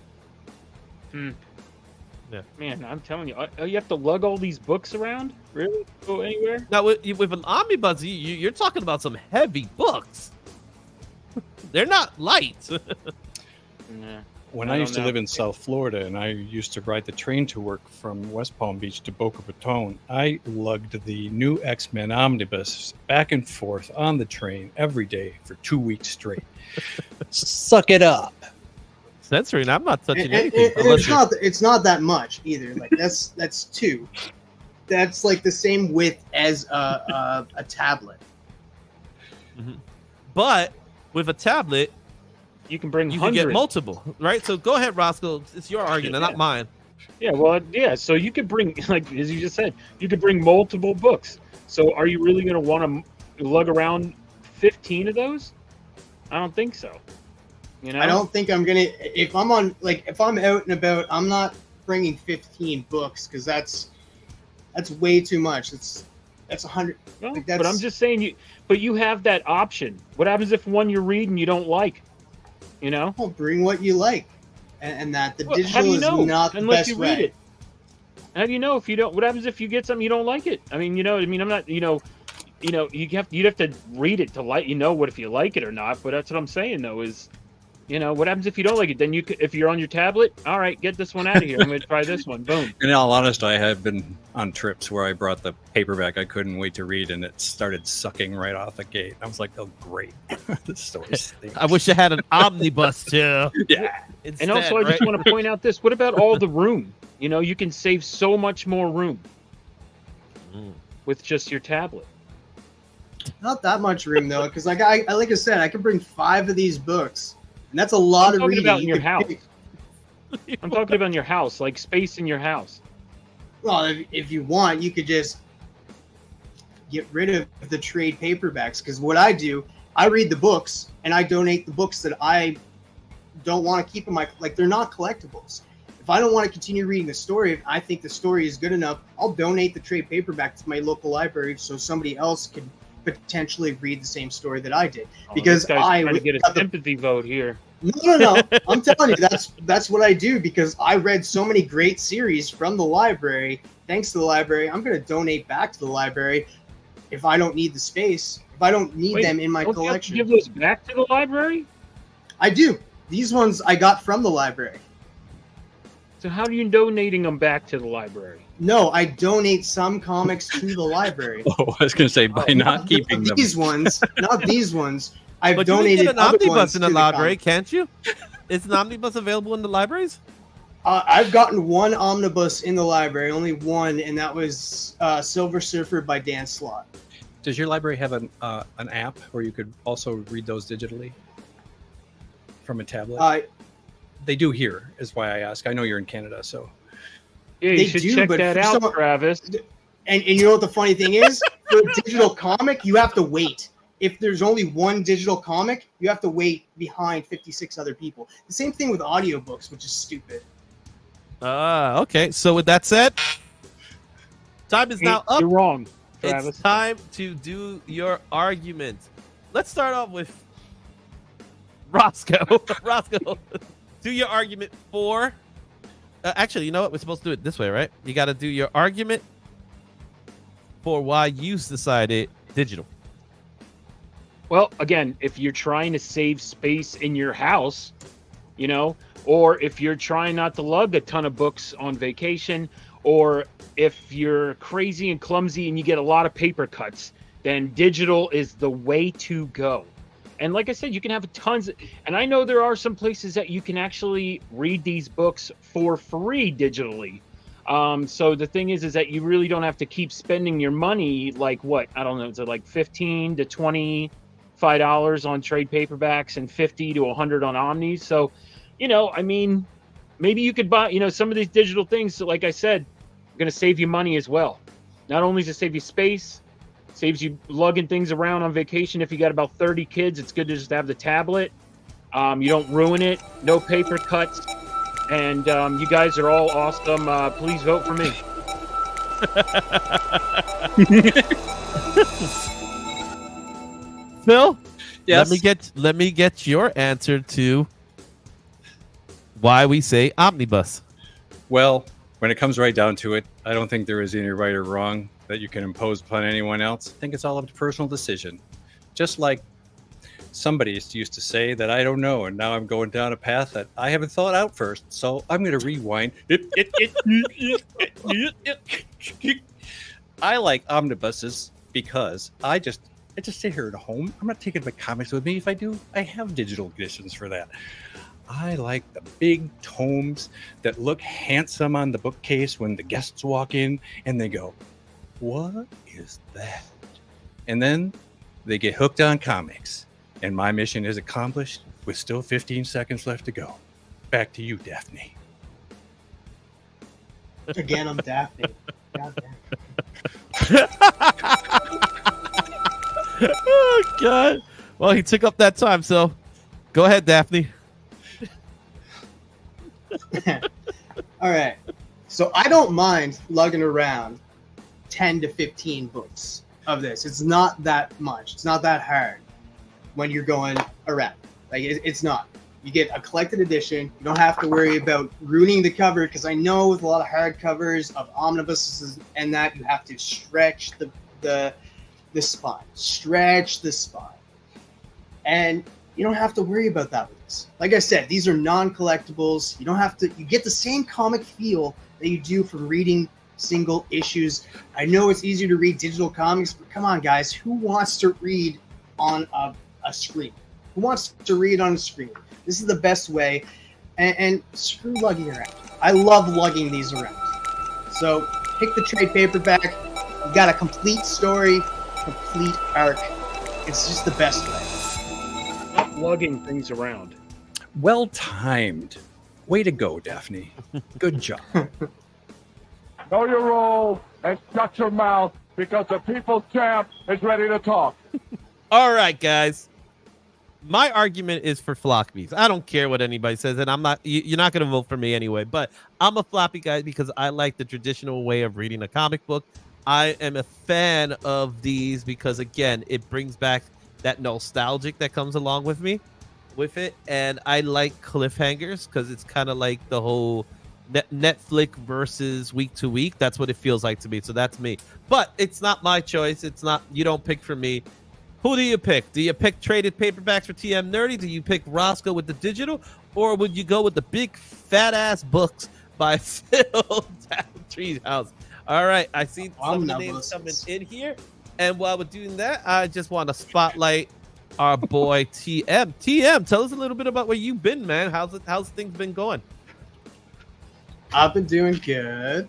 Yeah. Man, I'm telling you, you have to lug all these books around? Really? Go anywhere? Now, with an omnibus, you're talking about some heavy books. They're not light. Nah. When I used to live in South Florida and I used to ride the train to work from West Palm Beach to Boca Raton, I lugged the new X-Men omnibus back and forth on the train every day for 2 weeks straight. Suck it up. Censoring, I'm not touching anything. It's not that much either. Like that's 2. That's like the same width as a tablet. Mm-hmm. But with a tablet, you can bring you hundreds. can get multiple, right? So go ahead, Roscoe. It's your argument, not mine. Yeah, well, yeah. So you could bring, like as you just said, you could bring multiple books. So are you really going to want to lug around 15 of those? I don't think so. You know? I don't think I'm gonna. If I'm out and about, I'm not bringing 15 books because that's way too much. That's 100. No, but I'm just saying you have that option. What happens if one you're reading you don't like? You know? Well, bring what you like, and that the digital how do you is know? not the Unless best you way. read it. How do you know if you don't? What happens if you get something you don't like it? I mean, I'm not, you'd have to read it to what if you like it or not. But that's what I'm saying though is, what happens if you don't like it? Then if you're on your tablet, all right, get this one out of here. I'm going to try this one. Boom. In all honesty, I have been on trips where I brought the paperback I couldn't wait to read, and it started sucking right off the gate. I was like, "Oh, great! This story stinks." I wish I had an omnibus too. Yeah. And also, I just want to point out this. What about all the room? You can save so much more room with just your tablet. Not that much room though, because like I said, I could bring 5 of these books, and that's a lot of reading. About in your house. I'm talking about in your house, like space in your house. Well, if you want, you could just get rid of the trade paperbacks. Because what I do, I read the books and I donate the books that I don't want to keep in my, like, they're not collectibles. If I don't want to continue reading the story, if I think the story is good enough, I'll donate the trade paperback to my local library so somebody else can potentially read the same story that I did. Because this guy's trying to get a sympathy vote here. No. I'm telling you, that's what I do because I read so many great series from the library. Thanks to the library, I'm going to donate back to the library if I don't need the space, if I don't need them in my collection. You have to give those back to the library? I do. These ones I got from the library. So how are you donating them back to the library? No, I donate some comics to the library. Oh, I was going to say by not keeping them. These ones, not these ones. I've But donated you can get an other omnibus ones in to the the library, comic. can't you? Is an omnibus available in the libraries? I've gotten one omnibus in the library, only one, and that was Silver Surfer by Dan Slott. Does your library have an app where you could also read those digitally from a tablet? They do here, is why I ask. I know you're in Canada, so. Yeah, you They should do, check but that for out, some- Travis. And you know what the funny thing is? For a digital comic, you have to wait. If there's only one digital comic, you have to wait behind 56 other people. The same thing with audiobooks, which is stupid. Okay. So with that said, time is now up. You're wrong, Travis. It's time to do your argument. Let's start off with Roscoe. Roscoe, do your argument for. Actually, you know what? We're supposed to do it this way, right? You got to do your argument for why you decided digital. Well, again, if you're trying to save space in your house, or if you're trying not to lug a ton of books on vacation, or if you're crazy and clumsy and you get a lot of paper cuts, then digital is the way to go. And like I said, you can have tons. And I know there are some places that you can actually read these books for free digitally. So the thing is that you really don't have to keep spending your money like what? I don't know. Is it like $15 to $25 on trade paperbacks and $50 to $100 on omnis? So, maybe you could buy, some of these digital things. So like I said, are going to save you money as well. Not only does it save you space, saves you lugging things around on vacation. If you got about 30 kids, it's good to just have the tablet. You don't ruin it. No paper cuts. And you guys are all awesome. Please vote for me. Phil, Yes. let me get your answer to why we say omnibus. Well, when it comes right down to it, I don't think there is any right or wrong that you can impose upon anyone else. I think it's all up to personal decision. Just like somebody used to say that I don't know, and now I'm going down a path that I haven't thought out first. So I'm going to rewind. I like omnibuses because I just sit here at home. I'm not taking my comics with me. If I do, I have digital editions for that. I like the big tomes that look handsome on the bookcase when the guests walk in and they go, "What is that?" And then they get hooked on comics. And my mission is accomplished with still 15 seconds left to go. Back to you, Daphne. Again, I'm Daphne. God damn. Oh God! Well, he took up that time, so go ahead, Daphne. All right. So I don't mind lugging around 10 to 15 books of this. It's not that much. It's not that hard when you're going around. Like, it's not. You get a collected edition. You don't have to worry about ruining the cover, because I know with a lot of hardcovers of omnibuses and that, you have to stretch the spine, and you don't have to worry about that with this. Like I said, these are non-collectibles. You don't have to. You get the same comic feel that you do from reading single issues. I know it's easier to read digital comics, but come on, guys, who wants to read on a screen? Who wants to read on a screen? This is the best way, and screw lugging around. I love lugging these around. So pick the trade paperback. You got a complete story, complete arc. It's just the best way. Stop lugging things around. Well timed. Way to go, Daphne. Good job. Know your role and shut your mouth because the people's champ is ready to talk. All right, guys. My argument is for Floppy's. I don't care what anybody says, and I'm not. You're not going to vote for me anyway. But I'm a floppy guy because I like the traditional way of reading a comic book. I am a fan of these because, again, it brings back that nostalgic that comes along with it, and I like cliffhangers because it's kind of like the whole Netflix versus week to week. That's what it feels like to me. So that's me. But it's not my choice. It's not. You don't pick for me. Who do you pick? Do you pick traded paperbacks for TM Nerdy? Do you pick Roscoe with the digital? Or would you go with the big fat ass books by Phil Treehouse? All right. I see some of the names coming in here. And while we're doing that, I just want to spotlight our boy TM. TM, tell us a little bit about where you've been, man. How's things been going? I've been doing good.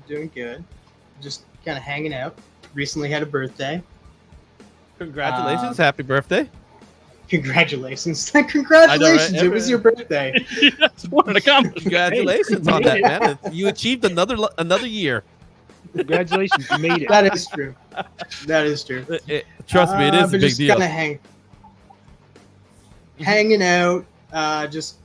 Just kind of hanging out. Recently had a birthday. Congratulations. Happy birthday. Congratulations. Congratulations. Know, right? It was your birthday. That's what an accomplishment. Congratulations on that, man. You achieved another year. Congratulations, you made it. That is true. Trust me, it is a big just deal. Kind of hanging out, just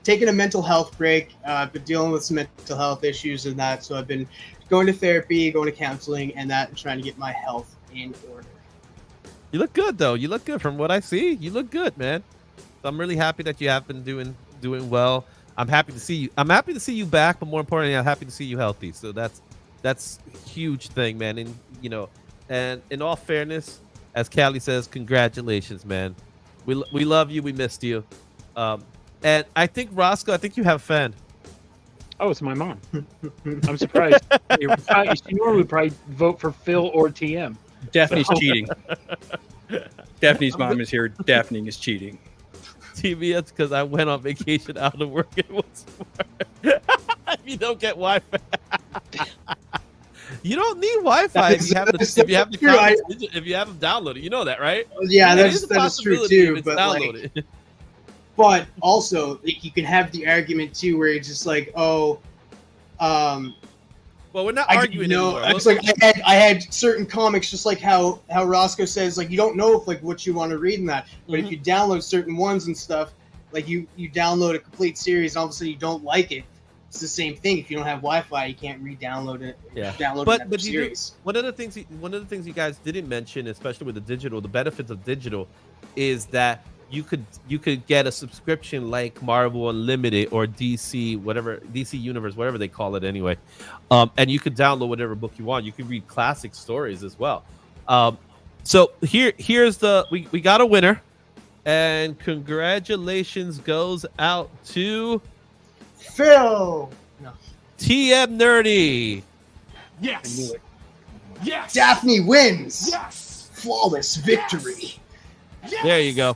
taking a mental health break. I've been dealing with some mental health issues and that, so I've been going to therapy, going to counseling, and that, and trying to get my health in order. You look good, though. You look good from what I see. You look good, man. So I'm really happy that you have been doing well. I'm happy to see you. I'm happy to see you back, but more importantly, I'm happy to see you healthy. So that's a huge thing, man. And and in all fairness, as Callie says, congratulations, man. We love you. We missed you. And I think Roscoe, I think you have a fan. Oh, it's my mom. I'm surprised. You would probably vote for Phil or TM. Daphne's cheating. Daphne's mom is here. Daphne is cheating. TBS because I went on vacation out of work. It was smart. You don't get Wi-Fi. You don't need Wi-Fi if you have them downloaded. You know that, right? Yeah, that is true too. But also, like, you can have the argument too, where it's just like, well, we're not arguing anymore. It's like I had certain comics, just like how Roscoe says, like, you don't know if, like, what you want to read in that. But if you download certain ones and stuff, like you download a complete series, and all of a sudden you don't like it. It's the same thing. If you don't have Wi-Fi, you can't re-download it. Yeah. Download series. One of the things you guys didn't mention, especially with the digital, the benefits of digital, is that you could get a subscription like Marvel Unlimited or DC, whatever, DC Universe, whatever they call it anyway. And you could download whatever book you want. You can read classic stories as well. So here's we got a winner, and congratulations goes out to Phil. No. TM Nerdy. Yes. Yes. Daphne wins. Yes. Flawless victory. Yes. There you go.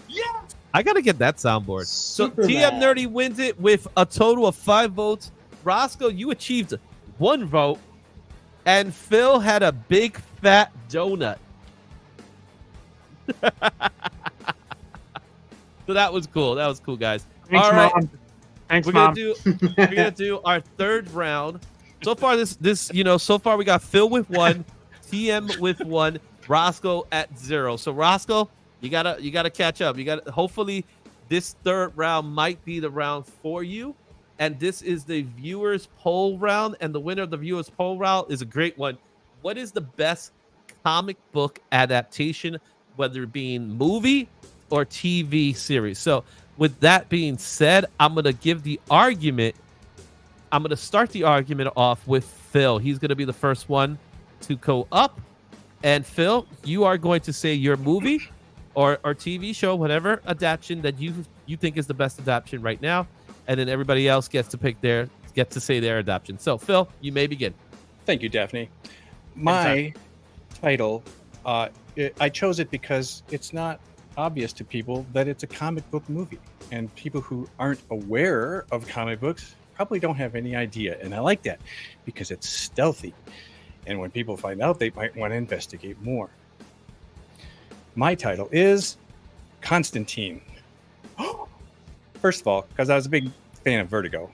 Yes. I gotta get that soundboard. So Superman. TM Nerdy wins it with a total of 5 votes. Roscoe, you achieved 1 vote, and Phil had a big fat donut. So that was cool. That was cool, guys. Thanks, All right, Mom. Thanks, we're Mom. gonna do our 3rd round. So far, so far we got Phil with 1, TM with 1, Roscoe at 0. So Roscoe, you gotta catch up. Hopefully this 3rd round might be the round for you. And this is the viewers poll round, and the winner of the viewers poll round is a great one. What is the best comic book adaptation, whether it being movie, or TV series. So with that being said, I'm going to give the argument. I'm going to start the argument off with Phil. He's going to be the first one to go up. And Phil, you are going to say your movie or TV show, whatever adaptation that you think is the best adaptation right now. And then everybody else gets to say their adaptation. So Phil, you may begin. Thank you, Daphne. My title, I chose it because it's not obvious to people that it's a comic book movie. And people who aren't aware of comic books probably don't have any idea. And I like that because it's stealthy. And when people find out, they might want to investigate more. My title is Constantine. First of all, because I was a big fan of Vertigo.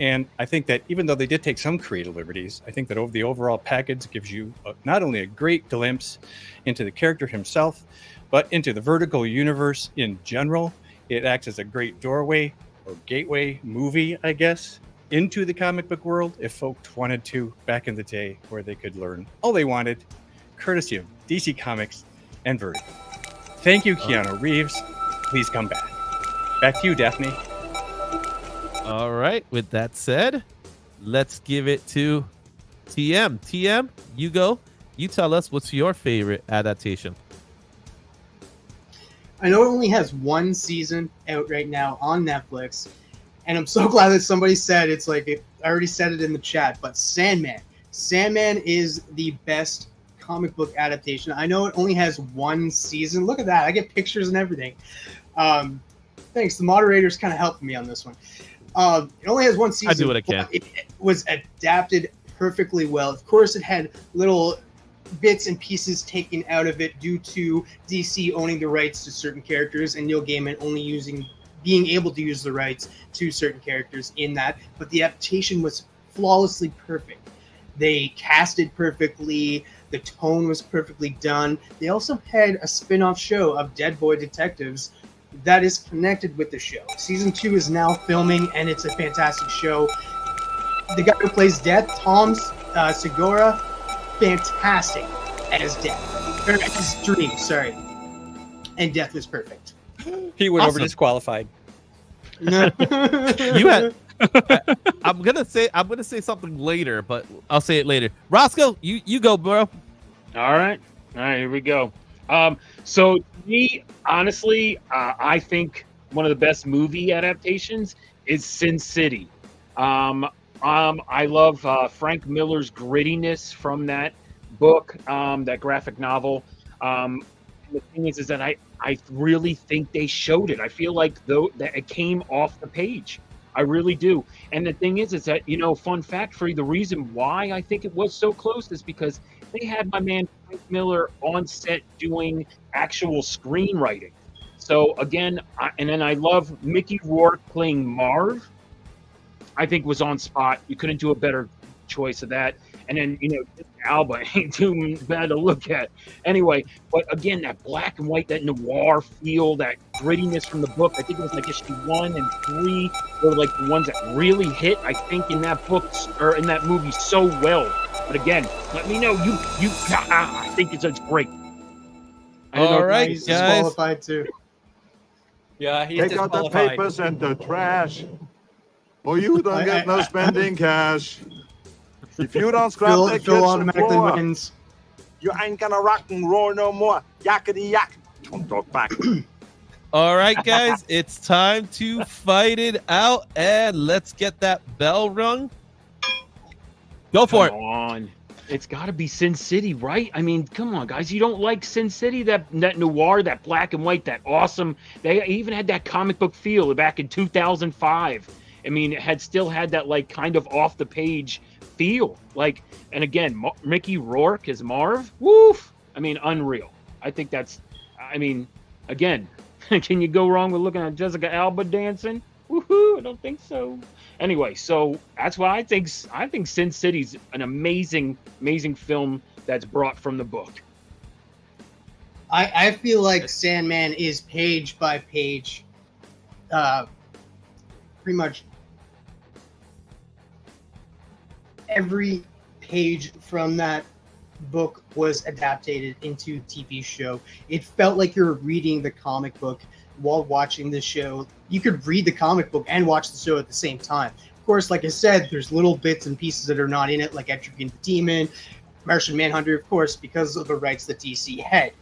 And I think that even though they did take some creative liberties, I think that the overall package gives you not only a great glimpse into the character himself, but into the Vertigo universe in general. It acts as a great doorway or gateway movie, I guess, into the comic book world if folks wanted to back in the day, where they could learn all they wanted, courtesy of DC Comics and Vertigo. Thank you, Keanu Reeves. Please come back. Back to you, Daphne. All right. With that said, let's give it to TM. TM, you go. You tell us what's your favorite adaptation. I know it only has one season out right now on Netflix, and I'm so glad that somebody said it's like I already said it in the chat, but Sandman. Sandman is the best comic book adaptation. I know it only has one season. Look at that. I get pictures and everything. Thanks. The moderators kind of helped me on this one. It only has one season. I do what I can. It was adapted perfectly well. Of course, it had little bits and pieces taken out of it due to DC owning the rights to certain characters and Neil Gaiman only being able to use the rights to certain characters in that. But the adaptation was flawlessly perfect. They casted perfectly. The tone was perfectly done. They also had a spin-off show of Dead Boy Detectives that is connected with the show. Season 2 is now filming, and it's a fantastic show. The guy who plays Death, Tom Segura, fantastic as Death. Or as Dream, sorry. And Death was perfect. He went over Awesome. disqualified. No. You had. I'm gonna say something later, but I'll say it later. Roscoe, you go, bro. All right, here we go. So me, honestly, I think one of the best movie adaptations is Sin City. I love Frank Miller's grittiness from that book, that graphic novel. The thing is that I really think they showed it. I feel like that it came off the page. I really do. And the thing is that, fun fact for you, the reason why I think it was so close is because they had my man Frank Miller on set doing actual screenwriting. So again, and then I love Mickey Rourke playing Marv. I think was on spot. You couldn't do a better choice of that. And then, Alba ain't too bad to look at. Anyway, but again, that black and white, that noir feel, that grittiness from the book. I think it was like issue 1 and 3 were like the ones that really hit, I think, in that book or in that movie so well. But again, let me know. I think it's great. All right, He's guys. disqualified too. Yeah, he's Take out the disqualified. papers and the trash. Or you don't get no spending cash. If you don't scrap Phil that kitchen automatically floor, wins. you ain't gonna rock and roll no more. Yakety yak. Don't talk back. All right, guys, it's time to fight it out, and let's get that bell rung. Go for Come it. on. It's got to be Sin City, right? I mean, come on, guys. You don't like Sin City? That noir, that black and white, that awesome. They even had that comic book feel back in 2005. I mean, it still had that, like, kind of off-the-page feel. Like, and again, Mickey Rourke as Marv. Woof! I mean, unreal. I think that's, again, can you go wrong with looking at Jessica Alba dancing? Woohoo! I don't think so. Anyway, so that's why I think Sin City's an amazing film that's brought from the book. I feel like Sandman is page by page, pretty much every page from that book was adapted into TV show. It felt like you were reading the comic book while watching the show. You could read the comic book and watch the show at the same time. Of course, like I said, there's little bbits and pieces that are not in it, like Etrigan the Demon, Martian Manhunter, of course, because of the rights that DC had.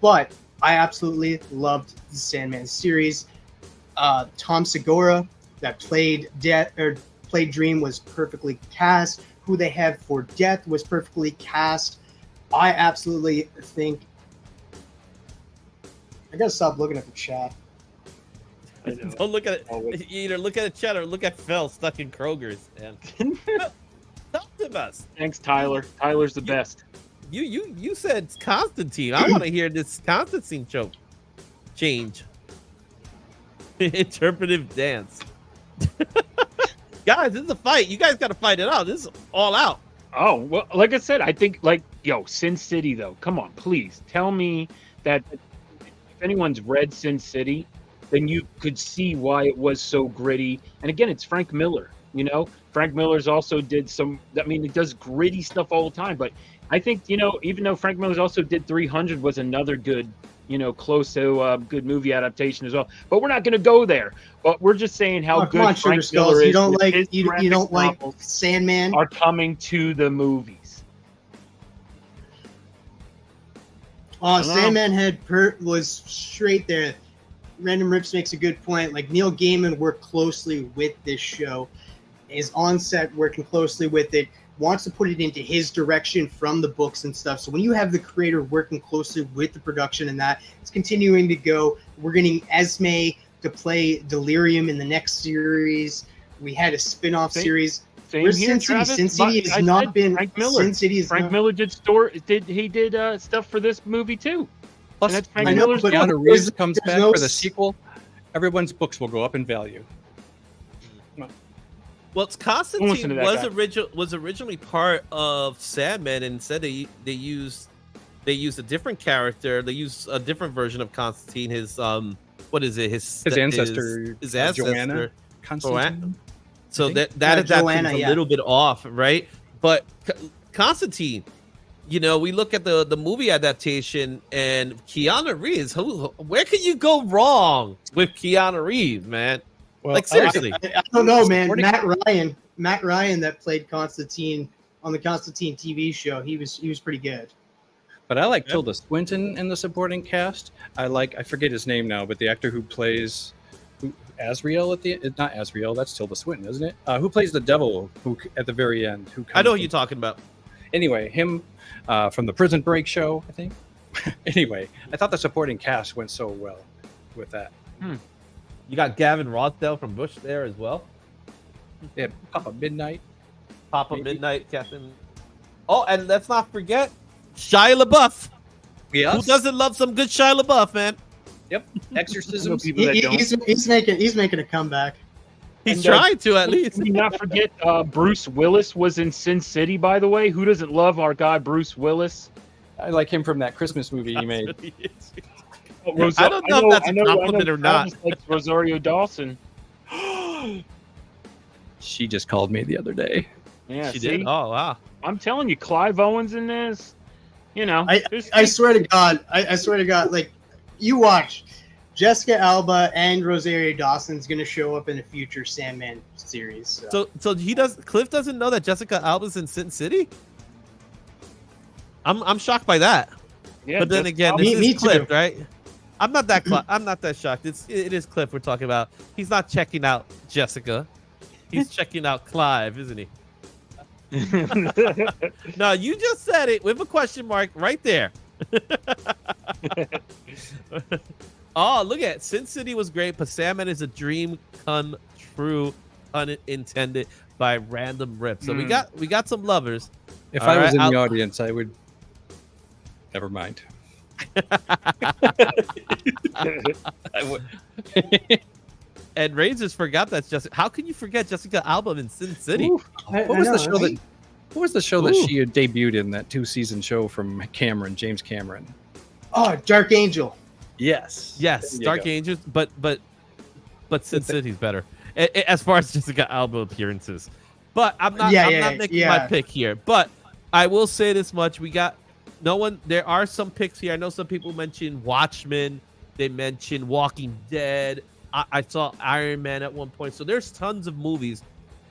But I absolutely loved the Sandman series. Tom Segura, that played Dream, was perfectly cast. Who they had for Death was perfectly cast. I absolutely think. I gotta stop looking at the chat. Don't look at it. You either look at the chat or look at Phil stuck in Kroger's. And talk to us. Thanks, Tyler. Tyler's the best. You said Constantine. I want to hear this Constantine joke. Change. Interpretive dance. Guys, this is a fight. You guys got to fight it out. This is all out. Oh, well, like I said, I think, Sin City, though. Come on, please. Tell me that if anyone's read Sin City, then you could see why it was so gritty. And again, it's Frank Miller, Frank Miller's also did he does gritty stuff all the time. But I think, even though Frank Miller's also did 300 was another good, close to good movie adaptation as well. But we're not going to go there. But we're just saying how good on, Frank Sugar Miller Skulls. is. You don't like Sandman? Are coming to the movies. Sandman was straight there. Random Rips makes a good point. Like, Neil Gaiman worked closely with this show, is on set working closely with it, wants to put it into his direction from the books and stuff. So when you have the creator working closely with the production and that, it's continuing to go. We're getting Esme to play Delirium in the next series. We had a spin-off series. Same Where's here, Sin City? Travis. Sin City has I not said been. Frank Miller. Sin City is Frank not, Miller did stuff for this movie too. Plus, And that's Frank I know, Miller's but doing. Keanu Reeves comes there's back no for the s- sequel. Everyone's books will go up in value. Well, listen Constantine to that was originally part of Sandman, and said they used a different character. They used a different version of Constantine. His what is it? His ancestor, His ancestor. Joanna Constantine. So I think. that Joanna, adaptation's a yeah. little bit off, right? But Constantine, we look at the movie adaptation and Keanu Reeves. Where can you go wrong with Keanu Reeves, man? Well, Like, seriously. I don't know, man. Supporting- Matt Ryan that played Constantine on the Constantine TV show. He was pretty good. But I like Tilda Swinton in the supporting cast. I forget his name now, but the actor who plays Azrael at the end. Not Azrael, that's Tilda Swinton, isn't it? Who plays the devil who at the very end? I know who you're talking about. Anyway, him from the Prison Break show, I think. Anyway, I thought the supporting cast went so well with that. You got Gavin Rossdale from Bush there as well. Yeah, Papa Midnight. Papa Maybe. Midnight, Captain. Oh, and let's not forget Shia LaBeouf. Yes. Who doesn't love some good Shia LaBeouf, man? Yep. Exorcisms. People that don't. He's making a comeback. He's And, trying to at least. Can we not forget Bruce Willis was in Sin City, by the way? Who doesn't love our guy Bruce Willis? I like him from that Christmas movie he made. Oh, I don't know if that's a compliment or not. Travis likes Rosario Dawson. She just called me the other day. Yeah, She see? did. Oh wow. I'm telling you, Clive Owens in this. I swear to God, like, you watch. Jessica Alba and Rosario Dawson's gonna show up in a future Sandman series. So Cliff doesn't know that Jessica Alba's in Sin City? I'm shocked by that. Yeah, But then just- again, Me- this me is Cliff, too. right? I'm not that shocked. It is Cliff we're talking about. He's not checking out Jessica. He's checking out Clive, isn't he? No, you just said it with a question mark right there. Oh, look at it. Sin City was great, but Sandman is a dream come true, unintended by Random Rip. So we got some lovers. If All I was right, in the I'll- audience, I would. Never mind. I would. And Razors forgot that's Jessica. How can you forget Jessica Alba in Sin City? Ooh, what was the show right? that? What was the show that Ooh. she had debuted in, that 2-season show from James Cameron? Oh, Dark Angel. Yes. Yes, There you Dark go. Angels, but Sin City's better as far as Jessica Alba appearances. But I'm not making my pick here. But I will say this much: we got no one. There are some picks here. I know some people mentioned Watchmen. They mentioned Walking Dead. I saw Iron Man at one point. So there's tons of movies.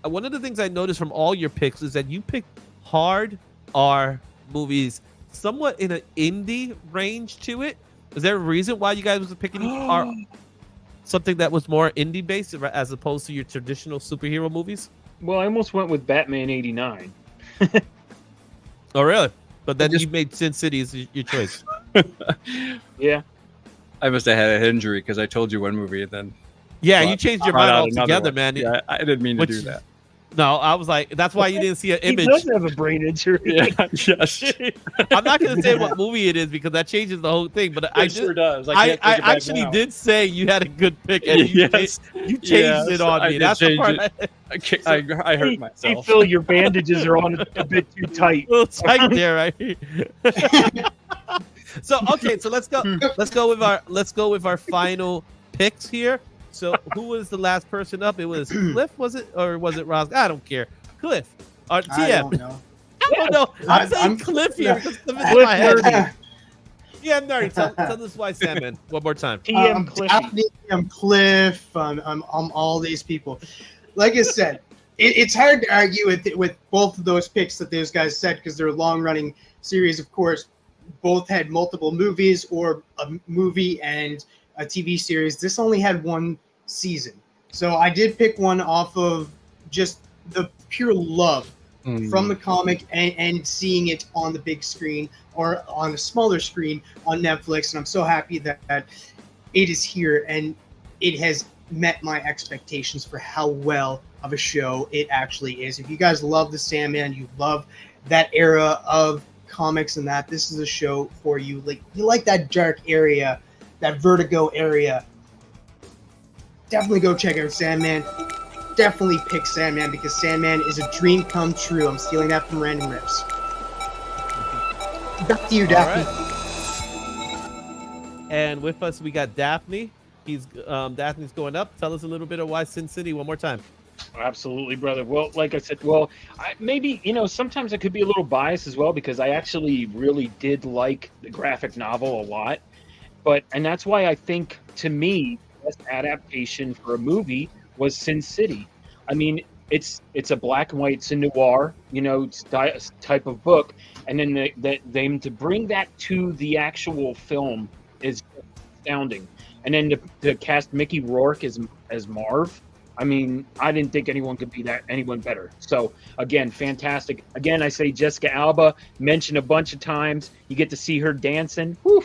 One of the things I noticed from all your picks is that you picked hard R movies, somewhat in an indie range to it. Is there a reason why you guys was picking something that was more indie based as opposed to your traditional superhero movies? Well, I almost went with Batman '89. Oh, really? But then you made Sin City as your choice. Yeah. I must have had an injury because I told you one movie and then Yeah, Well, you changed your brought mind out another altogether, one. man. Yeah, I didn't mean to do that. No, I was like, that's why you didn't see an He image. does have a brain injury. Yeah, yes. I'm not going to say what movie it is because that changes the whole thing. But I It sure does. I can't take it back actually now. did say you had a good pick, and Yes. you changed Yes, it on I me. did That's the change part. it. I hurt Hey, myself. Phil, your bandages are on a bit too tight. A little tight there, right? So okay, so let's go with our final picks here. So who was the last person up? It was Cliff, was it, or was it Ross? I don't care. Cliff or I TM. don't know. I don't know. I'm saying I'm- Cliff here because Cliff is in Cliff my head. Nerdy. Yeah, Nerdy. Tell us why Sandman one more time. TM Cliffy. Daphne, I'm Cliff. I'm all these people. Like I said, it's hard to argue with both of those picks that those guys said because they're a long-running series. Of course, both had multiple movies or a movie and a TV series. This only had one season. So I did pick one off of just the pure love from the comic and seeing it on the big screen or on a smaller screen on Netflix. And I'm so happy that it is here and it has met my expectations for how well of a show it actually is. If you guys love the Sandman, you love that era of comics and that, this is a show for you. Like, you like that dark area, that Vertigo area, definitely go check out Sandman. Definitely pick Sandman because Sandman is a dream come true. I'm stealing that from Random Rips. Back to you, Daphne. And with us, we got Daphne. Daphne's going up. Tell us a little bit of why Sin City one more time. Absolutely, brother. Well, like I said, maybe, sometimes I could be a little biased as well because I actually really did like the graphic novel a lot. And that's why I think, to me, the best adaptation for a movie was Sin City. I mean, it's a black and white, it's a noir, type of book. And then them to bring that to the actual film is astounding. And then to cast Mickey Rourke as Marv, I mean, I didn't think anyone could be anyone better. So again, fantastic. Again, I say Jessica Alba, mentioned a bunch of times. You get to see her dancing. Whew.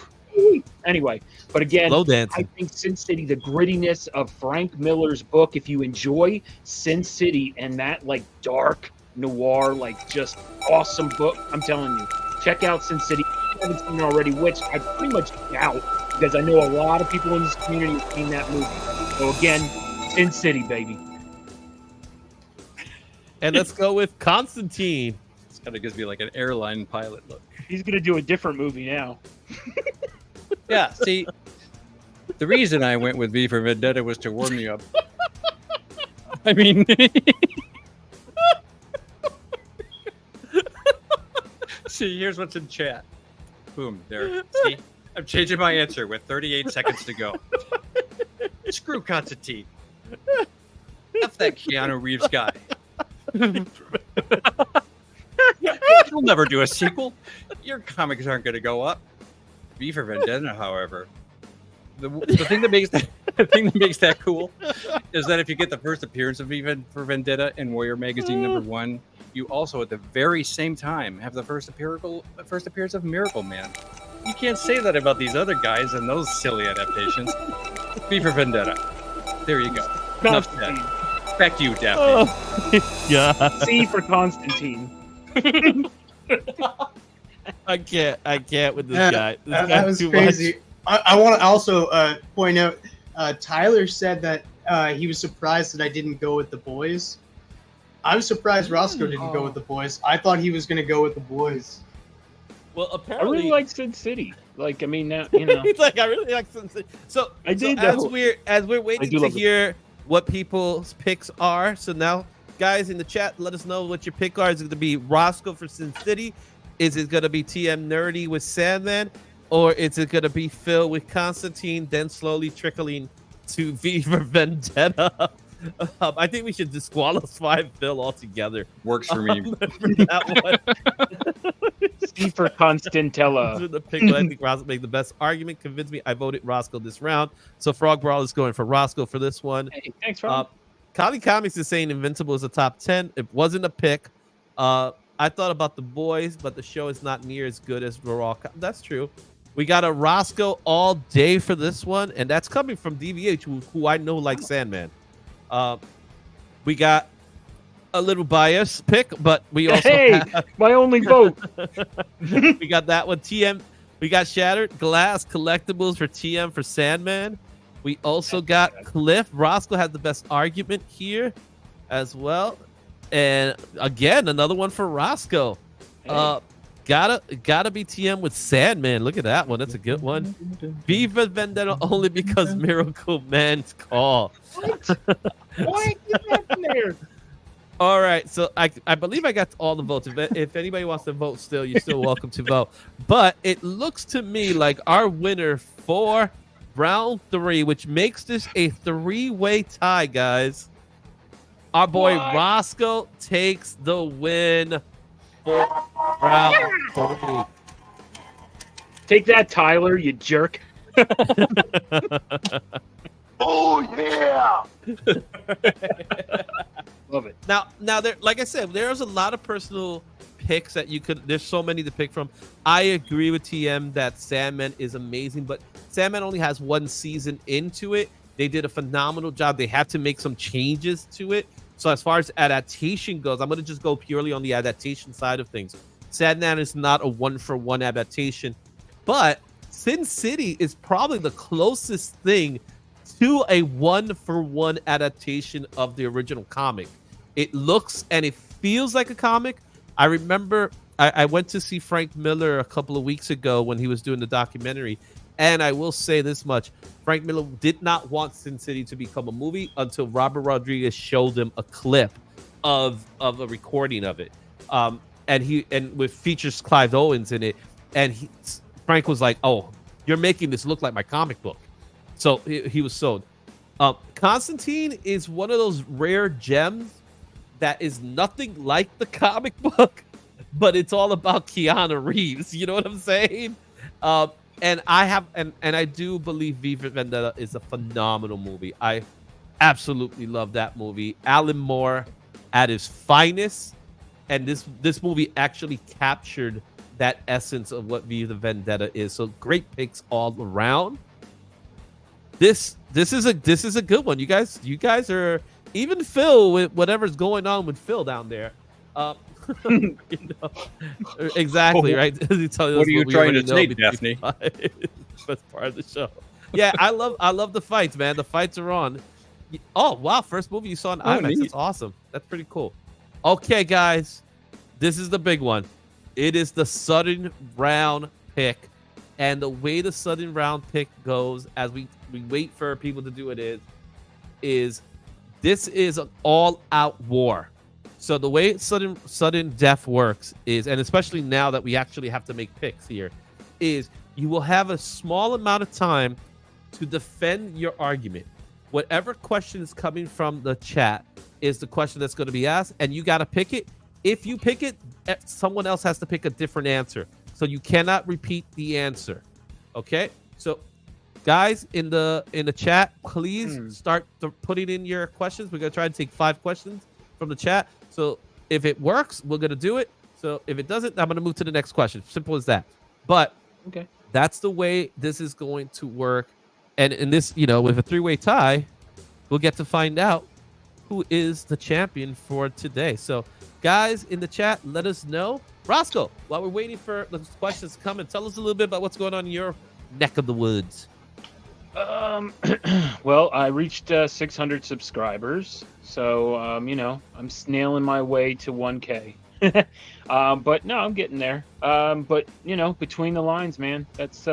Anyway, but again, Slow dancing. I think Sin City, the grittiness of Frank Miller's book, if you enjoy Sin City and that like dark noir, like just awesome book, I'm telling you, check out Sin City. If you haven't seen it already, which I pretty much doubt because I know a lot of people in this community have seen that movie. So again, Sin City, baby. And let's go with Constantine. This kind of gives me like an airline pilot look. He's gonna do a different movie now. Yeah, see, the reason I went with V for Vendetta was to warm you up. I mean, see, here's what's in chat. Boom, there. See, I'm changing my answer with 38 seconds to go. Screw Constantine. F that Keanu Reeves guy. You'll never do a sequel. Your comics aren't going to go up. V for Vendetta, however, the thing that makes that cool is that if you get the first appearance of V for Vendetta in Warrior Magazine #1, you also at the very same time have the first appearance of Miracle Man. You can't say that about these other guys and those silly adaptations. V for Vendetta. There you go. Enough said. Back to you, Daphne. Oh, yeah. C for Constantine. I can't with this Yeah, guy. This that guy's was too crazy. I want to also point out, Tyler said that he was surprised that I didn't go with the boys. I was surprised Roscoe didn't go with the boys. I thought he was going to go with the boys. Well, I apparently, really like Sin City. Like, I mean, now, you know. he's like, I really like Sin City. So, I did, as though. we're waiting do to love it. hear what people's picks are. So now, guys in the chat, let us know what your pick are. Is it going to be Roscoe for Sin City? Is it going to be TM Nerdy with Sandman? or is it gonna be Phil with Constantine, then slowly trickling to V for Vendetta? I think we should disqualify Phil altogether. Works for me. For that one. C for Constantella. The pick, but I think Roscoe made the best argument. Convinced me. I voted Roscoe this round. So Frog Brawl is going for Roscoe for this one. Hey, thanks, Rob. Kali Comics is saying Invincible is a top 10. It wasn't a pick. I thought about The Boys, but the show is not near as good as Raw. That's true. We got a Roscoe all day for this one, and that's coming from DVH, who I know like Sandman. We got a little bias pick, but we also have, my only vote. we got that one. TM, we got Shattered Glass Collectibles for TM for Sandman. We also got Cliff. Roscoe has the best argument here as well. And again, another one for Roscoe. Hey. Gotta be TM with Sandman. Look at that one. That's a good one. V for Vendetta only because Miracle Man's call. Why keep that in there? All right, so I believe I got all the votes. If anybody wants to vote still, you're still welcome to vote. But it looks to me like our winner for round 3, which makes this a 3-way tie, guys. Our boy Roscoe takes the win for round 3. Take that, Tyler, you jerk. Oh yeah! Love it. Now, there, like I said, there's a lot of personal picks that you could. There's so many to pick from. I agree with TM that Sandman is amazing, but Sandman only has 1 season into it. They did a phenomenal job. They had to make some changes to it. So as far as adaptation goes, I'm going to just go purely on the adaptation side of things. Sandman is not a 1-for-1 adaptation, but Sin City is probably the closest thing to a 1-for-1 adaptation of the original comic. It looks and it feels like a comic. I remember I went to see Frank Miller a couple of weeks ago when he was doing the documentary, and I will say this much. Frank Miller did not want Sin City to become a movie until Robert Rodriguez showed him a clip of a recording of it. And with features Clive Owens in it, and Frank was like, "Oh, you're making this look like my comic book." So he was sold. Constantine is one of those rare gems that is nothing like the comic book, but it's all about Keanu Reeves. You know what I'm saying? And I do believe V for Vendetta is a phenomenal movie. I absolutely love that movie. Alan Moore at his finest, and this movie actually captured that essence of what V for Vendetta is. So great picks all around. This is a good one. You guys are, even Phil with whatever's going on with Phil down there. You know, exactly, right? What are you trying to say, Daphne? That's part of the show. Yeah, I love the fights, man. The fights are on. Oh wow, first movie you saw in IMAX. Neat. That's awesome. That's pretty cool. Okay, guys, this is the big one. It is the sudden round pick, and the way the sudden round pick goes, as we wait for people to do it, is this is an all-out war. So the way sudden death works is, and especially now that we actually have to make picks here, is you will have a small amount of time to defend your argument. Whatever question is coming from the chat is the question that's going to be asked, and you got to pick it. If you pick it, someone else has to pick a different answer. So you cannot repeat the answer. Okay? So guys in the chat, please start putting in your questions. We're going to try to take 5 questions from the chat. So if it works, we're going to do it. So if it doesn't, I'm going to move to the next question. Simple as that. But Okay. That's the way this is going to work. And in this, with a 3-way tie, we'll get to find out who is the champion for today. So guys in the chat, let us know. Roscoe, while we're waiting for the questions to come, and tell us a little bit about what's going on in your neck of the woods. Well, I reached 600 subscribers, so I'm nailing my way to 1K. But no, I'm getting there. But between the lines, man, that's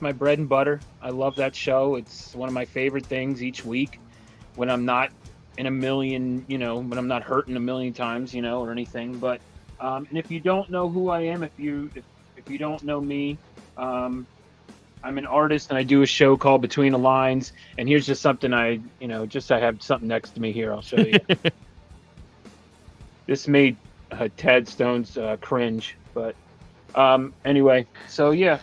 my bread and butter. I love that show. It's one of my favorite things each week when I'm not in a million, when I'm not hurting a million times, or anything. But and if you don't know who I am, if you don't know me, I'm an artist and I do a show called Between the Lines. And here's just something I have something next to me here. I'll show you. This made Tad Stone's cringe, but anyway. So yeah,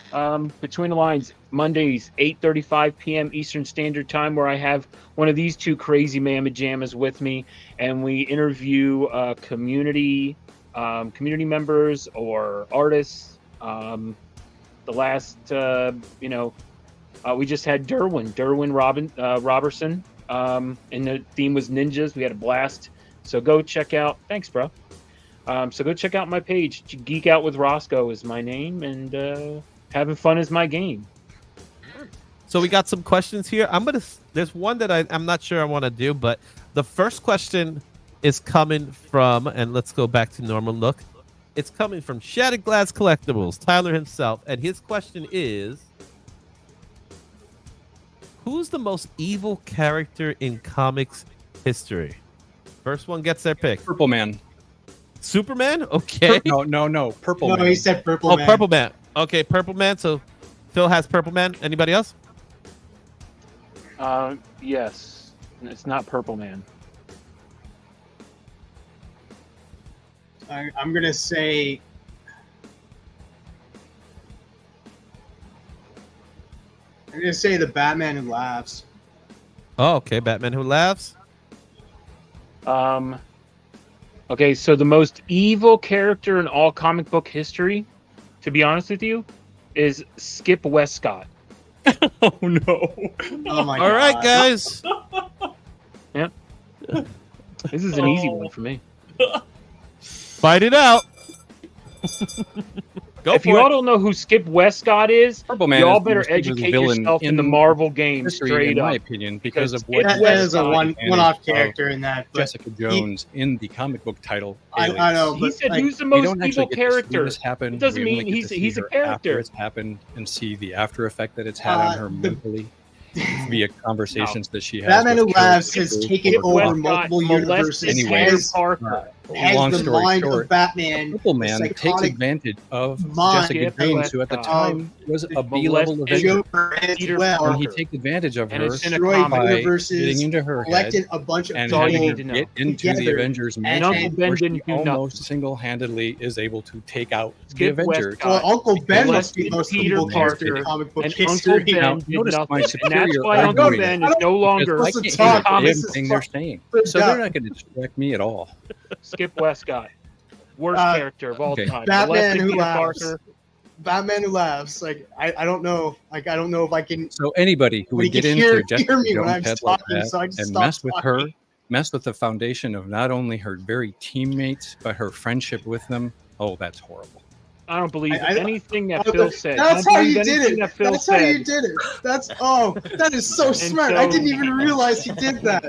Between the Lines, Mondays, 8:35 p.m. Eastern Standard Time, where I have one of these two crazy mamma jammas with me, and we interview community members or artists. The last, we just had Derwin Robertson, and the theme was ninjas. We had a blast. So go check out. Thanks, bro. So go check out my page. Geek Out with Roscoe is my name, and having fun is my game. So we got some questions here. There's one that I'm not sure I want to do, but the first question is coming from, and let's go back to normal look. It's coming from Shattered Glass Collectibles, Tyler himself, and his question is, who's the most evil character in comics history? First one gets their pick. Purple Man. Superman? Okay. No. Purple Man. No, he said Purple Man. Purple Man. Okay, Purple Man. So Phil has Purple Man. Anybody else? Yes. It's not Purple Man. I'm gonna say. I'm gonna say the Batman Who Laughs. Oh, okay. Batman Who Laughs. Okay, so the most evil character in all comic book history, to be honest with you, is Skip Westcott. Oh no. Oh my god! All right, guys. Yep. This is an easy one for me. Fight it out. Go If for you it. all don't know who Skip Westcott is, Purple Man. you all is better the most evil educate villain yourself in the Marvel game history, straight in my up. opinion, because of Skip what That is a Westcott one-off character in that. But Jessica Jones in the comic book title. I know, He but said like, who's the We most don't actually evil get to see character. this happen. It doesn't We only mean get to see he's a her character. after it's happened and see the after effect that it's had on her mentally via conversations that she has. Batman Who with Laughs characters has taken Skip over Westcott multiple molested universes. Anyway. Peter Has, Parker. Long has the story mind short, of Batman. Purple the Man takes psychotic advantage of mind Jessica Skip Jones, who at the Westcott. time was a B-level Molested Avenger. Joker as Peter well. And he Parker. takes advantage of And her it's in a destroyed comic. by universes, getting into her head collected a bunch of and That's all you people need to know. get into the together. Avengers And mission, Uncle Ben where she didn't do nothing. almost single-handedly is able to take out the Skip Avengers. Westcott. Well, Uncle Ben must be Molested the most Peter evil character in Parker, comic book and history. Uncle Ben Now, did notice nothing. my And that's superior why Uncle argument. Ben is no longer Let's I can't talk. hear a damn This is thing they're fuck- saying, Put so down. they're not going to distract me at all. Skip Westcott. Worst character of all Okay. time. Batman Molested Who Peter Laughs. Parker. Batman Who Laughs. Like I don't know. Like I don't know if I can. So anybody who But he would get can into hear Jessica me when Jones' I'm head like talking, that so I just and stop mess with her, talking. mess with the foundation of not only her very teammates but her friendship with them. Oh, that's horrible. I don't believe I- anything that Phil said. That's I how don't you believe did anything it. that Phil That's how you said. did it. That is so smart. I didn't even realize he did that.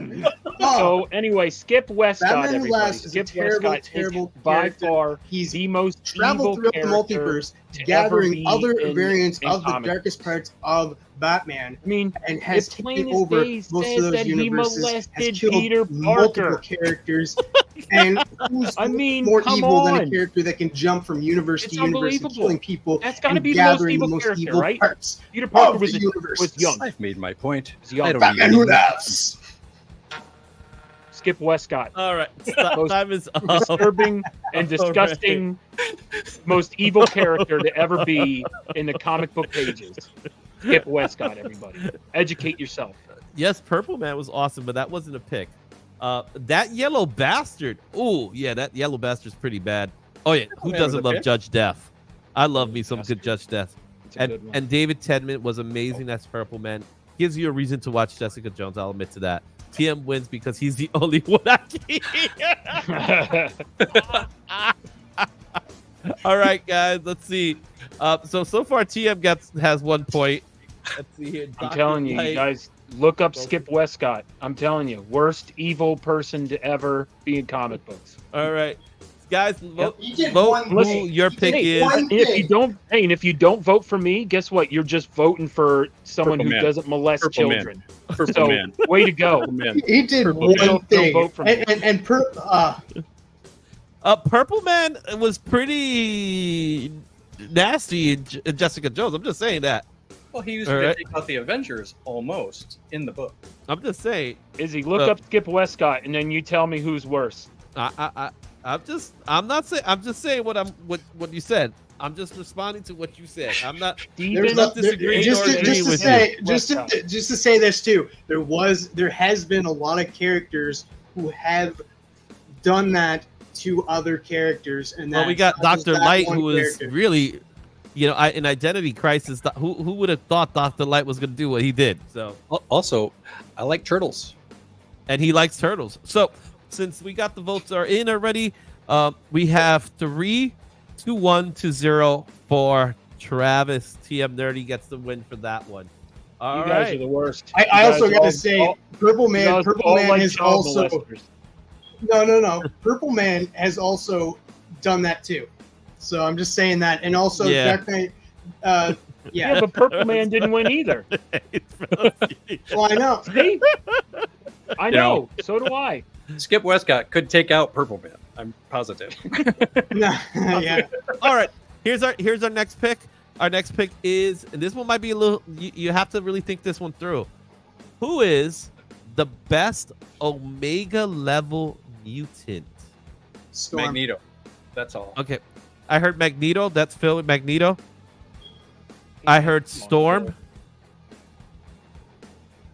Oh, So anyway, Skip Westcott, Batman Who everybody. Laughs is a Skip terrible, Westcott terrible is by character. far he's the most traveled evil throughout the character. multiverse, to ever gathering be other in variants of the comics. darkest parts of Batman, I mean, and has it plain taken as over day most says of those that he universes, molested has killed Peter multiple Parker. characters, and who's I mean, more come evil than a on. character that can jump from universe It's to universe and unbelievable. killing people That's gotta and be the most gathering evil character, right? parts Peter Parker of was the universe. young. I've made my point. Was young. I don't Batman need Who any- Laughs. Skip Westcott. All right. Most Time is up. Disturbing and disgusting, most evil character to ever be in the comic book pages. Skip Westcott, everybody. Educate yourself. Yes, Purple Man was awesome, but that wasn't a pick. That yellow bastard. Oh, yeah, that yellow bastard's pretty bad. Oh, yeah. Who Man was doesn't a love pick. Judge Death? I love me some good Judge Death. It's a good one. And David Tedman was amazing. That's Purple Man. Gives you a reason to watch Jessica Jones. I'll admit to that. TM wins because he's the only one I can hear. All right, guys. Let's see. So far, TM has 1 point. Let's see here. I'm Dr. telling you, Light. you guys, look up Skip Westcott. I'm telling you, worst evil person to ever be in comic books. All right, guys. Vote, You did vote one who thing. your You pick did is. one And if thing. you don't, hey, and if you don't vote for me, guess what? You're just voting for someone Purple who Man. doesn't molest Purple Man. children. Purple So, Man. way to go. Purple Man. He did Purple one Man. Don't thing, vote for me. and Purple Man was pretty. nasty in Jessica Jones. I'm just saying that. Well, he used All to right. take out the Avengers almost in the book. I'm just saying. Izzy, look Uh, up Skip Westcott, and then you tell me who's worse. I'm just saying what you said. I'm just responding to what you said. I'm not. Steven, not disagreeing just or to, agreeing just to with say, you. just to say this too. There has been a lot of characters who have done that to other characters, and Well, we that's got not just Dr. that Light, one who was character. really, in Identity Crisis. Who would have thought Dr. Light was going to do what he did? So, Also, I like turtles. and he likes turtles. So, since we got the votes are in already, we have 3-2-1-0 for Travis. TM Nerdy gets the win for that one. All you guys right. are the worst. I You also guys gotta all- say, all- Purple you Man. guys Purple all Man like has child also molesters. no. Purple Man has also done that too. So I'm just saying that, and also Yeah. Dark Knight. Yeah, Yeah, but Purple Man didn't win either. well, I know. See? I You know. know. So do I. Skip Westcott could take out Purple Man. I'm positive. Yeah. All right. Here's our next pick. Our next pick is, and this one might be a little. You have to really think this one through. Who is the best Omega level mutant? Storm. Magneto. That's all. Okay, I heard Magneto. That's Phil with Magneto. I heard Storm.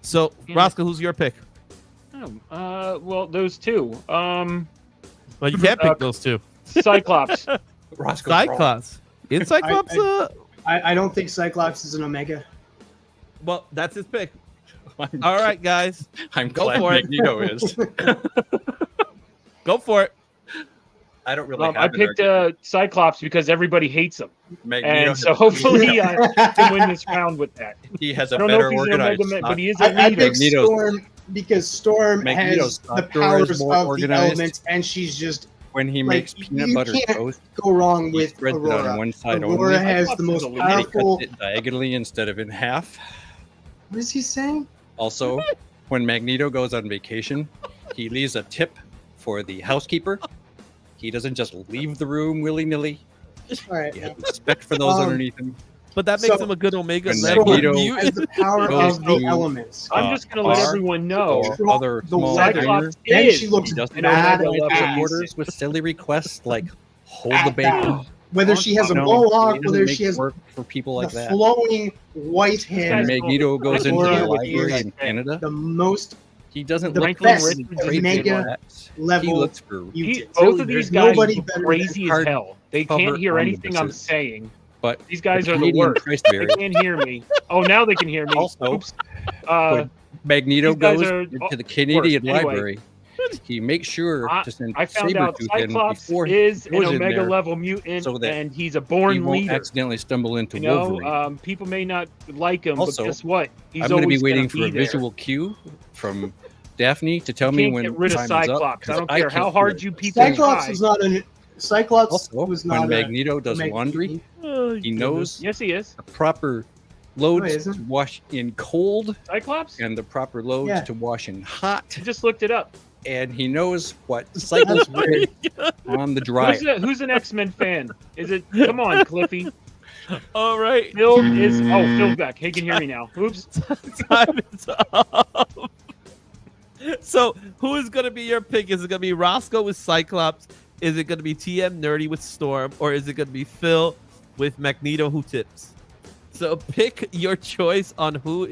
So, Yeah. Roscoe, who's your pick? Well, those two. Well, you can't pick those two. Cyclops. Roscoe's wrong. Cyclops. Is Cyclops? I don't think Cyclops is an Omega. Well, that's his pick. All right, guys, I'm Go glad for it. Magneto is. go for it. I don't really have I an picked argument. Cyclops because everybody hates him, Magneto. and so hopefully I can win this round with that. he has I a don't know better if he's an organized. Omega Man, but he is I a leader. picked Magneto's- Storm because Storm Magneto's has the stock drawer is powers more of the organized. elements, and she's just when he like, makes peanut you butter can't toast, go wrong he with spreads it Aurora. on one side Aurora only. has Cyclops the is most a leader. And he powerful. cuts it diagonally instead of in half. What is he saying? Also, when Magneto goes on vacation, he leaves a tip for the housekeeper. He doesn't just leave the room willy-nilly. All right. He has respect for those Um, underneath him. But that makes So- him a good Omega When level Magneto- mutant. Has the power goes of the to- elements. I'm just going to let R everyone know. or other the small weather. minor. Cyclops Then is she looks He doesn't bad Omega level ass. orders with silly requests like hold the At bacon. that. Whether she has a No, mohawk, he doesn't whether make she has work for people like the that. flowing white This hair, When guy's Magneto goes into Aurora the is library in Canada, the most he doesn't the look best for any of traits Omega and rats. He level looks for mutant. Both of these There's guys nobody are better than crazy as hard hell. They cover can't hear anything I'm omnibuses. saying. but These guys are the Canadian worst. They Christberry. can't hear me. Oh, now they can hear me. Also, Oops. Uh, Magneto these guys goes are into the Canadian worse. Anyway. library. He makes sure I- to send I found out Sabretooth in Cyclops before is he an goes in Omega there level mutant, so that and he's a he born won't leader. accidentally stumble into You know, Wolverine. people may not like him, Also, but guess what? He's I'm going to be always waiting gonna for a be there. visual cue from Daphne to tell You me can't when get rid of time is up, Cyclops. I 'cause don't care how can't hard do you it. people Cyclops try. was not an Cyclops Also, was when not Magneto does Omega laundry, mutant. Oh, he goodness. knows Yes, he is. the proper loads isn't to wash in cold Cyclops? and the proper loads Yeah. to wash in hot, I just looked it up. and he knows what cycles That's weird. on the dry. Who's an X-Men fan? Is it? Come on, Cliffy. All right. Phil is. Oh, Phil's back. He can hear me now. Oops. Time is up. So, who is going to be your pick? Is it going to be Roscoe with Cyclops? Is it going to be TM Nerdy with Storm? Or is it going to be Phil with Magneto who tips? So, pick your choice on who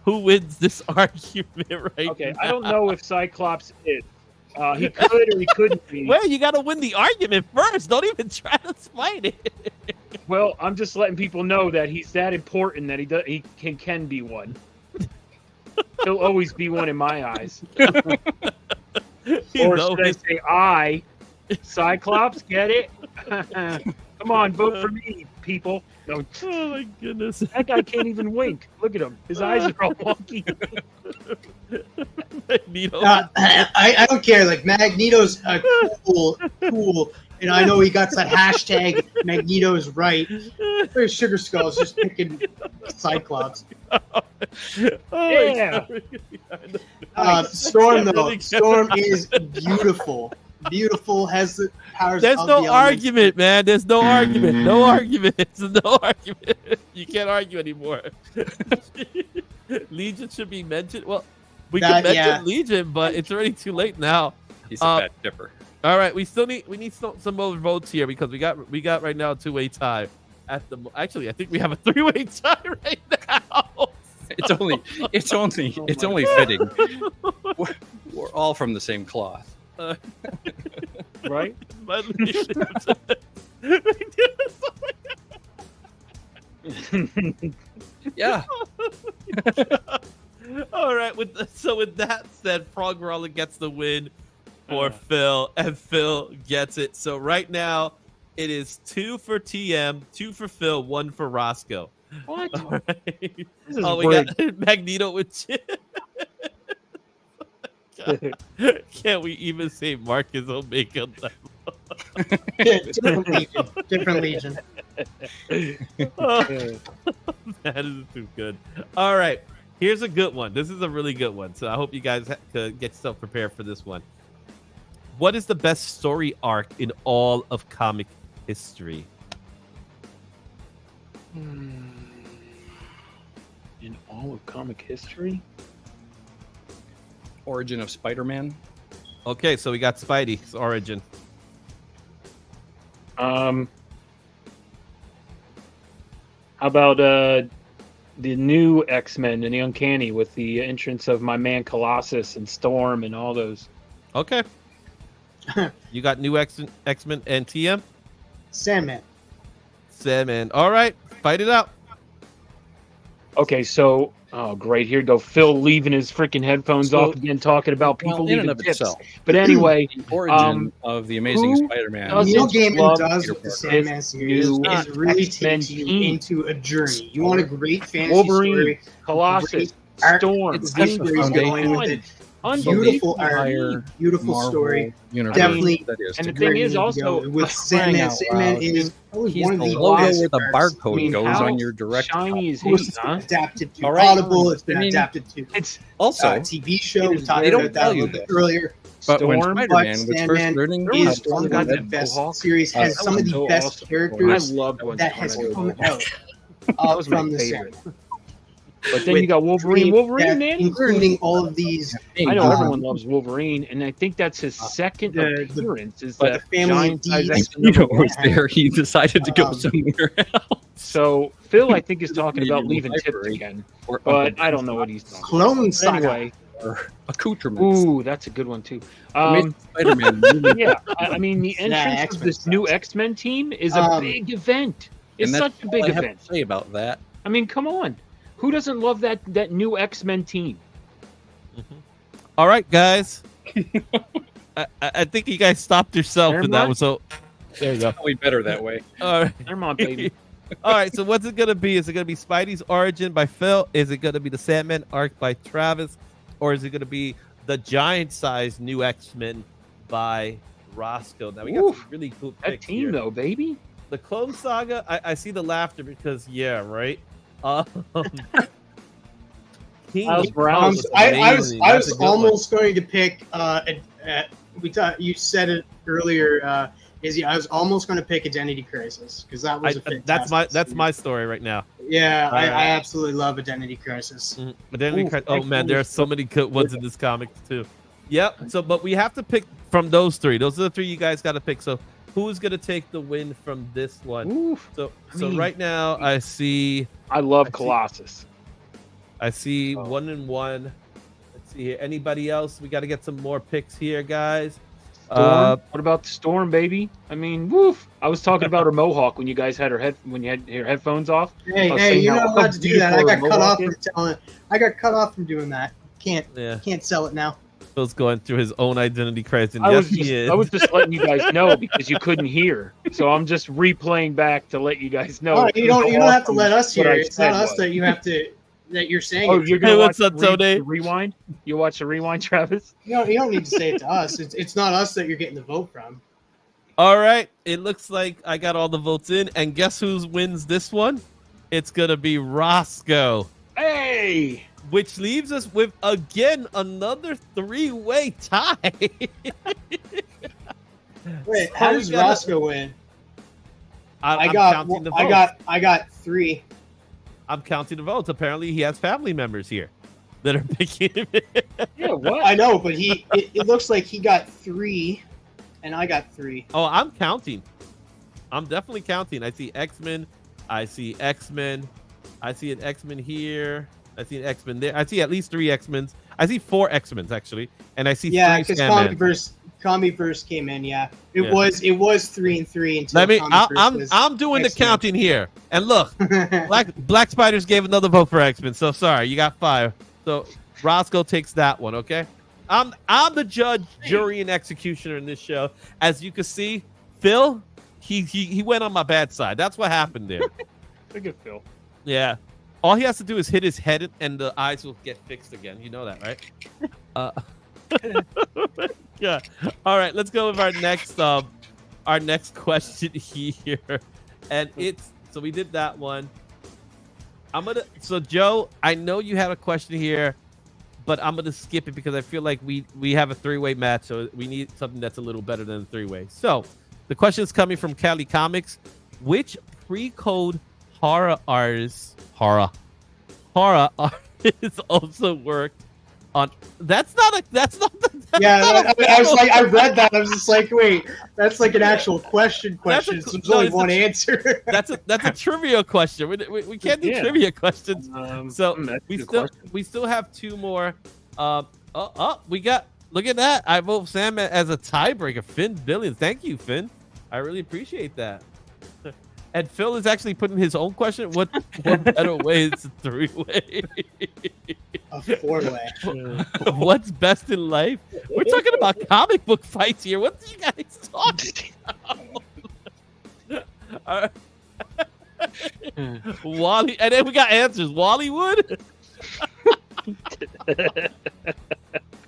wins this argument right Okay, now. I don't know if Cyclops is. He could or he couldn't be. Well, you got to win the argument first. Don't even try to fight it. Well, I'm just letting people know that he's that important that he can be one. He'll always be one in my eyes. He's Or should I always- say Cyclops, get it? Come on, vote for me, people. No, Oh, my goodness. that guy can't even wink. Look at him. His eyes are all wonky. Magneto. I don't care. Like Magneto's cool, and I know he got that hashtag Magneto's right. There's Sugar Skull's just picking Cyclops. Oh, Yeah. I know. Storm can't though, really get Storm is beautiful. beautiful, has the powers. There's of no the elements. argument, man. There's no argument. No argument. There's no argument. You can't argue anymore. Legion should be mentioned. Well, we can mention Yeah. Legion, but it's already too late now. He's a bad dipper. All right, we need some more votes here because we got right now a 2-way tie. Actually, I think we have a 3-way tie right now. It's only fitting. We're all from the same cloth. Right? But Yeah. all right. With that said, Frog Roller gets the win for Phil, and Phil gets it. So right now, it is 2 for TM, 2 for Phil, 1 for Roscoe. What? All right. This is We got Magneto with Can't we even say Marcus Omega? Different legion. That is too good. All right. Here's a good one. This is a really good one. So I hope you guys get yourself prepared for this one. What is the best story arc in all of comic history? In all of comic history? Origin of Spider-Man. Okay, so we got Spidey's origin. How about the new X-Men and the Uncanny with the entrance of my man Colossus and Storm and all those? Okay. You got new X-Men and TM? Sandman. Sandman. All right. Fight it out. Okay, so great, here go Phil leaving his freaking headphones off again, talking about people in and leaving of tips. itself. But anyway, The origin of the Amazing who Spider-Man. doesn't Neil Gaiman love does Peter with the Parker. Sandman series New is really X-Men takes you team. into a journey. You want a great fantasy Wolverine, story, Colossus, art- Storm, It's great just the stories going with it. Beautiful art, Entire beautiful Marvel story. universe Definitely- that is and to the thing go. is also with crying Sandman. out Sandman loud. is probably He's one the of the logo best where the arts. barcode I mean, goes how on your direct. shiny is Of he, course, it's been huh? adapted to All right. Audible. It's been I mean, adapted to It's Also, TV show. We is talked very- about that a tell you little bit this. earlier. but when Storm, Spider-Man was Sandman first learning, There Is was one got of the that best Mohawk. series. Has that some was of the so best awesome. I characters loved when that has Storm come had out That was my from the favorite. Sandman. But then With you got Wolverine. Wolverine, that, man. including all of these. I know Um, everyone loves Wolverine, and I think that's his second the- appearance. Is but that the family giant size Deeds- X-Men you know, number was one. there. He decided to go Um, somewhere else. So Phil, I think, is talking about Medium leaving tips library. again, Or but I don't know what he's talking Clone about. Saga. Anyway, or accoutrements. ooh, that's a good one too. Amazing Spider-Man. Really, Yeah, I mean the Yeah, entrance of X-Men this new sucks. X-Men team is a big event. It's and that's such a big all I have event. to say about that. I mean, come on, who doesn't love that new X-Men team? All right, guys. I think you guys stopped yourself, Never and that mind. was so. There you go. Probably better that way. All right. Never mind, baby. All right. So what's it gonna be? Is it gonna be Spidey's origin by Phil? Is it gonna be the Sandman arc by Travis, or is it gonna be the giant-sized new X-Men by Roscoe? Now we got Oof. some really cool That picks team here. though, baby. The Clone Saga. I see the laughter because right. King Miles Morales was I was amazing. That's a good one. almost going to pick. We thought you said it earlier. Izzy, I was almost going to pick Identity Crisis because that was a fantastic that's series. my story right now. Yeah, I Alright. absolutely love Identity Crisis. But then Ooh, oh man, there are so many good ones in this comic too. Yep. So, but we have to pick from those three. Those are the three you guys got to pick. So, who's gonna take the win from this one? Oof. So mean- right now I see I love see- Colossus. 1 and 1. Let's see here. Anybody else? We got to get some more picks here, guys. Storm. What about the Storm, baby? I mean, woof. I was talking about her mohawk when you guys had when you had your headphones off. Hey, I was hey, saying you're how not allowed to do that. I got beautiful cut off Mohawk from telling. I got cut off from doing that. Can't Yeah, sell it now. Phil's going through his own identity crisis. I Yes, was he just, is. I was just letting you guys know because you couldn't hear. So I'm just replaying back to let you guys know. Oh, you don't have to let us what hear I it. It's not said us was. that you have to. That you're saying. Oh, it. you're gonna Hey, watch what's up, the Tony? the rewind? You watch the rewind, Travis? You don't need to say it to us. It's not us that you're getting the vote from. All right. It looks like I got all the votes in, and guess who wins this one? It's gonna be Roscoe, Hey, which leaves us with again another 3-way tie. Wait, how we does gotta- Roscoe win? I'm I got counting the votes. I got 3. I'm counting the votes. Apparently, he has family members here that are picking him. Yeah, what? I know, but it looks like he got 3 and I got 3. Oh, I'm counting. I'm definitely counting. I see X-Men. I see X-Men. I see an X-Men here. I see an X-Men there. I see at least 3 X-Men's. I see 4 X-Men's actually, and I see Yeah, 3 because Sandman. Comicverse came in. Yeah, it Yeah. was 3 and 3 until Let me. Comicverse I'm doing the X-Men. counting here. And look, was- Black Spiders gave another vote for X-Men. So sorry, you got 5. So Roscoe takes that one. Okay. I'm the judge, jury, and executioner in this show. As you can see, Phil, he went on my bad side. That's what happened there. Look at Phil. Yeah. All he has to do is hit his head and the eyes will get fixed again. You know that, right? Yeah. All right, let's go with our next question here. And it's so we did that one. So Joe, I know you had a question here, but I'm gonna skip it because I feel like we have a 3-way match, so we need something that's a little better than a 3-way. So the question is coming from Cali Comics. Which pre-code horror artists also worked on that's not the yeah, I was like, I read that. I was just like, wait, that's like an actual question. That's So a- there's no, only it's a- one answer. that's a trivia question. We can't do Yeah. trivia questions. So That's a we good still question. have 2 more. We got, look at that. I vote Sam as a tiebreaker. Finn Billions. Thank you, Finn. I really appreciate that. And Phil is actually putting his own question. What better way is a 3-way? A 4-way. What's best in life? We're talking about comic book fights here. What are you guys talking about? All right. Wally, and then we got answers. Wallywood.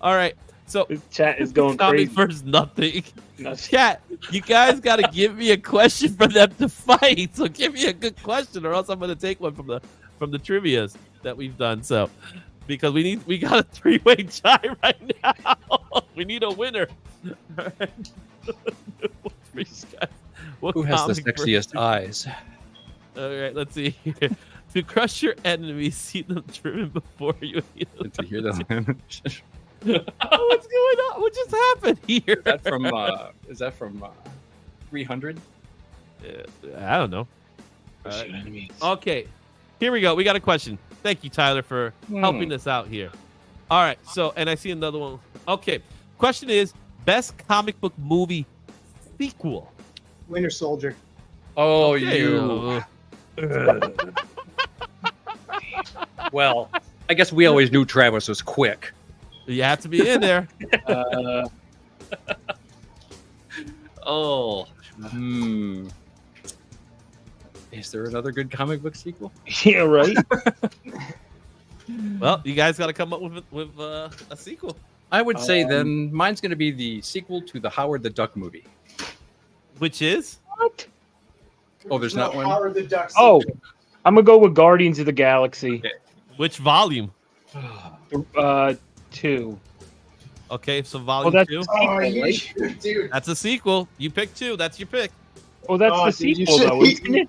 All right. So This chat is going comic crazy. first, nothing. Nuts. Chat, you guys got to give me a question for them to fight. So give me a good question, or else I'm going to take one from the trivia's that we've done. So because we got a 3-way tie right now. We need a winner. All right. What Who has the comic first- sexiest eyes? All right, let's see here. To crush your enemies, see them driven before you. To hear them. Oh, what's going on? What just happened here? Is that from 300? I don't know. Okay, here we go. We got a question. Thank you, Tyler, for helping us out here. All right, so, and I see another one. Okay, question is best comic book movie sequel. Winter Soldier. Oh, Okay, you. Well, I guess we always knew Travis was quick. You have to be in there. Oh. Is there another good comic book sequel? Yeah, right. Well, you guys got to come up with a sequel. I would say then mine's going to be the sequel to the Howard the Duck movie. Which is? What? Oh, there's not one? Howard the Duck. Oh, I'm gonna go with Guardians of the Galaxy. Which volume? 2. Okay, so volume that's 2. Oh, dude. That's a sequel. You pick 2. That's your pick. Oh, that's Oh, the dude, you sequel, should- though, isn't it?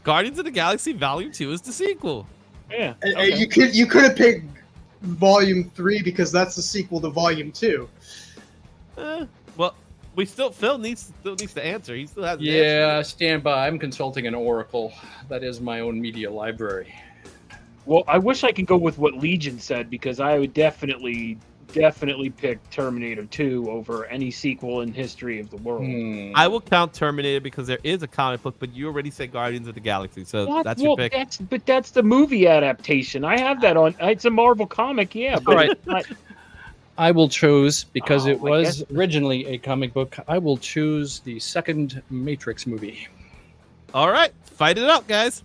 Guardians of the Galaxy Volume 2 is the sequel. Yeah. Hey, you could have picked Volume 3 because that's the sequel to Volume 2. Well, Phil needs to answer. He still has an answer. Yeah, stand by. I'm consulting an Oracle. That is my own media library. Well, I wish I could go with what Legion said because I would definitely pick Terminator 2 over any sequel in history of the world. I will count Terminator because there is a comic book, but you already said Guardians of the Galaxy, so that's your pick. That's the movie adaptation. I have that on. It's a Marvel comic, yeah. But All right. it's not- I will choose, because Oh, it I was guess- originally a comic book, I will choose the second Matrix movie. All right, fight it out, guys.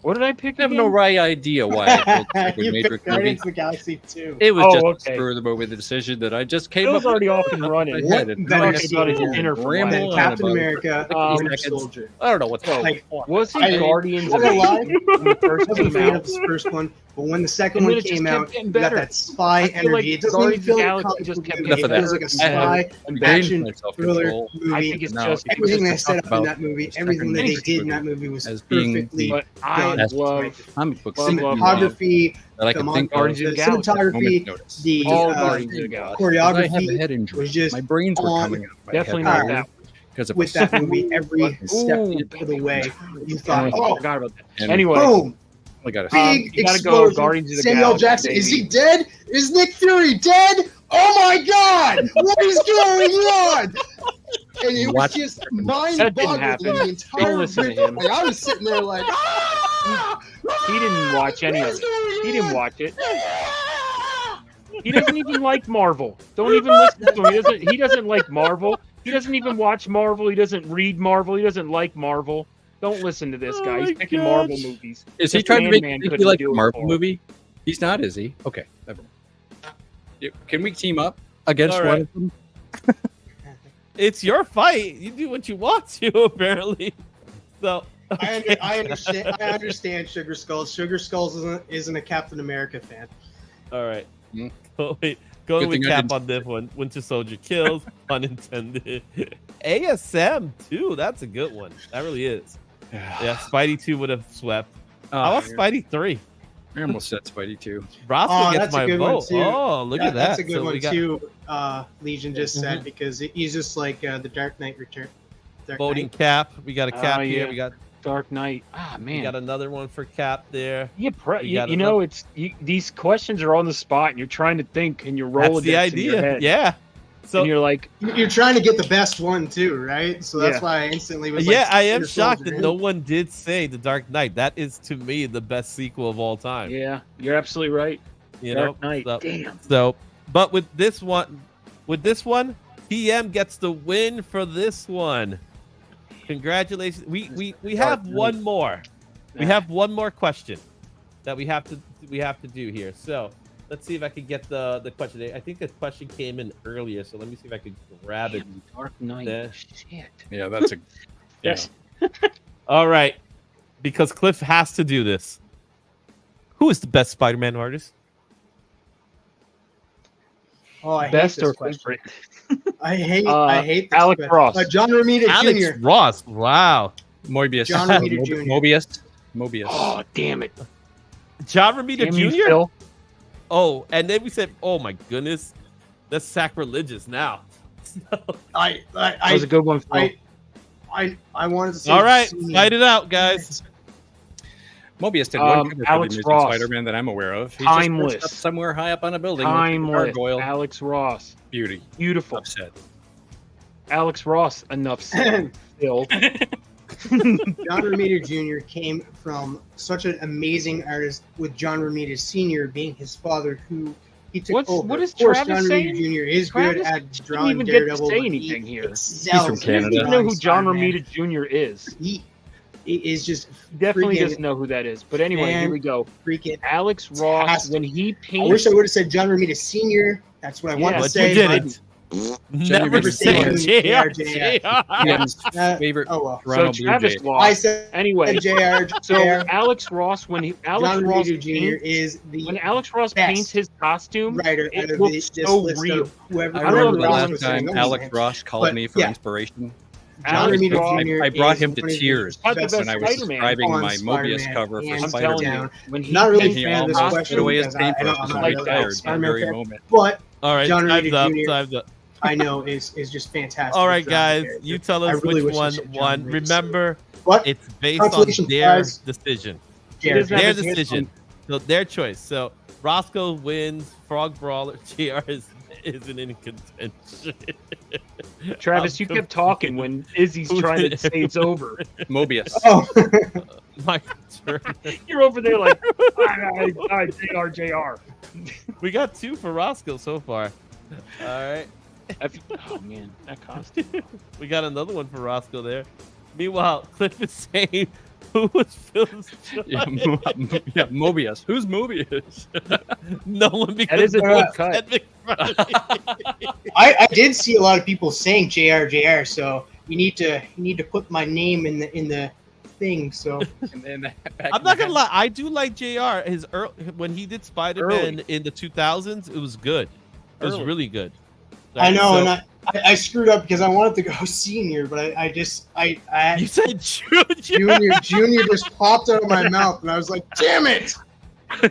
What did I pick? I have no again? right idea why I picked a You Matrix picked movie. Guardians of the Galaxy 2. It was Oh, just okay. a spur of the moment decision that I just came It up was already with. off and running. What Talking better about his sequel dinner from Ramble than last on night. Captain about America, Um, Winter seconds. Soldier. I don't know what's So, Like, was he I- Guardians I'm of not gonna lie, when it first I wasn't a came fan out? of this first one, but when the second And then one it just came kept out, getting you got better. that spy I feel energy. like It doesn't even Guardians feel of the like a Galaxy comic just book kept movie. getting It feels better. like a spy And action thriller self-control. movie. I think it's Now, just if you Everything they just set talk up in about that movie, the everything that they second did in movie that movie was as being perfectly But I done. best love comic book Love, movie love, cinematography, that I the, could mon- think of. Guardians of the the Galaxy. cinematography, Notice. the all uh, Guardians of the Galaxy. I have a choreography head injury. was just My brains were on- coming out. of my Definitely head not that. because of with that movie. Every step Ooh, of the way, you I thought, oh, forgot about that. And Anyway, boom, I got big you gotta go explosion. Guardians of the Samuel Galaxy, Jackson, is baby. he dead? Is Nick Fury dead? Oh my God! What is going on? And it was Watch- just That didn't mind-boggling happen. the entire Don't listen to video. him. Like, I was sitting there like, he didn't watch any of What's it. going He didn't on? watch it. He doesn't even like Marvel. Don't even listen to him. He doesn't like Marvel. He doesn't even watch Marvel. He doesn't read Marvel. He doesn't like Marvel. Don't listen to this Oh guy. my He's picking gosh. Marvel movies. Is he Just trying to make Ant-Man me think couldn't you like do a it Marvel for him. movie? He's not, is he? Okay. Never mind. Can we team up against All one right. of them? It's your fight. You do what you want to, apparently. So I understand Sugar Skulls. Sugar Skulls isn't a Captain America fan. all right. Hmm. Going Good with thing I Cap didn't- on this one. Winter Soldier kills, pun intended. ASM 2, that's a good one. That really is. Yeah, Spidey 2 would have swept. How about Spidey 3? I almost said Spidey too. Roscoe Oh, gets that's a my good one, vote. too. Oh, look at that. That's a good So one we got too. Legion just said Mhm. because he's just like the Dark Knight Return. Dark voting Knight. Cap. We got a Cap Oh, here. yeah. We got Dark Knight. Ah, we man. got another one for Cap there. Yeah, We got you know, these questions are on the spot, and you're trying to think, and you're rolling That's the idea. Yeah. So and you're like, You're trying to get the best one too, right? So that's Yeah. why I instantly was yeah, like, I am Winter shocked Soldier. that no one did say The Dark Knight. That is to me the best sequel of all time. yeah, you're absolutely right. You Dark know, Knight. so, Damn. so, but with this one, PM gets the win for this one. Congratulations. We have Knight. one more. We have one more question that we have to do here. So let's see if I can get the question. I think this question came in earlier, so let me see if I can grab it. Damn, Dark Knight. Yeah. Shit. Yeah, that's a. Yes. All right, because Cliff has to do this. Who is the best Spider-Man artist? Oh, I Best hate this or question. favorite? I hate this Alec question. Ross. John Romita Alex Jr. Ross. Wow. Mobius. John Romita Jr. Mobius. Oh, damn it. John Romita Damn you, Jr. Phil. Oh, and then we said, "Oh my goodness, that's sacrilegious." Now. I That was a good one, Phil. I wanted to say. All right, senior. fight it out, guys. Mobius did one cover for the Alex Amazing Ross. Spider-Man that I'm aware of. He's Timeless. just up somewhere high up on a building. with a Timeless. gargoyle. Alex Ross. Beauty. Beautiful. Upset. Alex Ross. Enough said. Phil. John Romita Jr. came from such an amazing artist, with John Romita Sr. being his father, who he took over. What is Of course, Travis John saying? Romita Jr. is Travis good at didn't drawing even get to Daredevil. say but anything he here. excels from at Canada. He doesn't know drawing who John Spider-Man. Romita Jr. is. He is just Definitely freaking- doesn't know who that is. But anyway, here we go. freaking. Alex Ross, Fantastic. when he I paints. wish I would have said John Romita Sr. That's what I wanted Yeah, to But say. you didn't. Never Never say say JR. Ian's Uh, favorite Oh well. Toronto So Blue Travis Jay. I lost. said Anyway, JR. so JR. Alex Ross, when Alex John Ross Romita Jr. paints, is the when Alex Ross best paints his costume, writer it out of looks this so list real. of whoever. I I don't know remember the if last was time saying, Alex Ross called But, me for yeah. inspiration. John Alex Romita Ross- Jr. I brought is him to one of the tears Not the best when I was Spider-Man. describing on my Mobius Spider-Man, cover for hands I'm Spider-Man. telling down. you, when he Not really paints a He fan of this almost question threw away his because I don't- paintbrush I'm was not like really that. a retired that Spider-Man very fan, moment. but All right, John time's Romita up. Jr. Time's up. I know is just fantastic. All right, as a drawing guys, character. you tell I us really which wish I one said John won. Romita Remember, But it's based on Consolation their prize. decision. Jared, doesn't have Their his hands decision. So their choice. So Roscoe wins. Frog Brawler. JR isn't in contention. Travis, you kept talking when Izzy's trying to say it's over. Mobius. Oh, My turn. You're over there like, JR. We got 2 for Roscoe so far. All right. Oh man, that costume. We got another one for Roscoe there. Meanwhile, Cliff is saying Who was Phil's choice? Yeah, Mobius. Who's Mobius? No one because That is a no one good cut. said McFarlane. I did see a lot of people saying JR, so you need to put my name in the thing. So I'm not gonna lie, I do like JR. His when he did Spider-Man in the 2000s, it was good. It was Early. really good. I know, So- and I screwed up because I wanted to go senior, but I you said Junior. junior just popped out of my mouth, and I was like, damn it!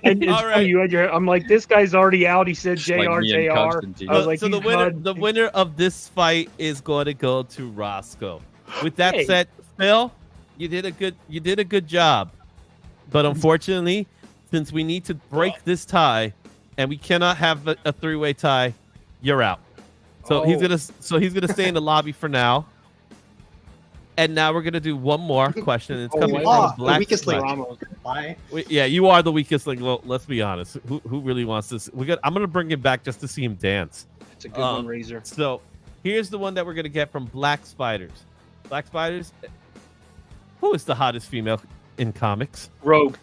And it's All funny, right. you had your. I'm like, this guy's already out. He said Like JR, me and JR. Constantine. I was like, so the winner of this fight is going to go to Roscoe. With that Hey. said, Phil, you did a good job. But unfortunately, since we need to break this tie and we cannot have a three-way tie, you're out. So he's gonna stay in the lobby for now. And now we're gonna do one more question. It's coming wow. from The Black weakest link. Spider. Bye. Yeah, you are the weakest link. Well, let's be honest. Who really wants this? I'm gonna bring him back just to see him dance. It's a good one, Razor. So here's the one that we're gonna get from Black Spiders. Black Spiders. Who is the hottest female in comics? Rogue.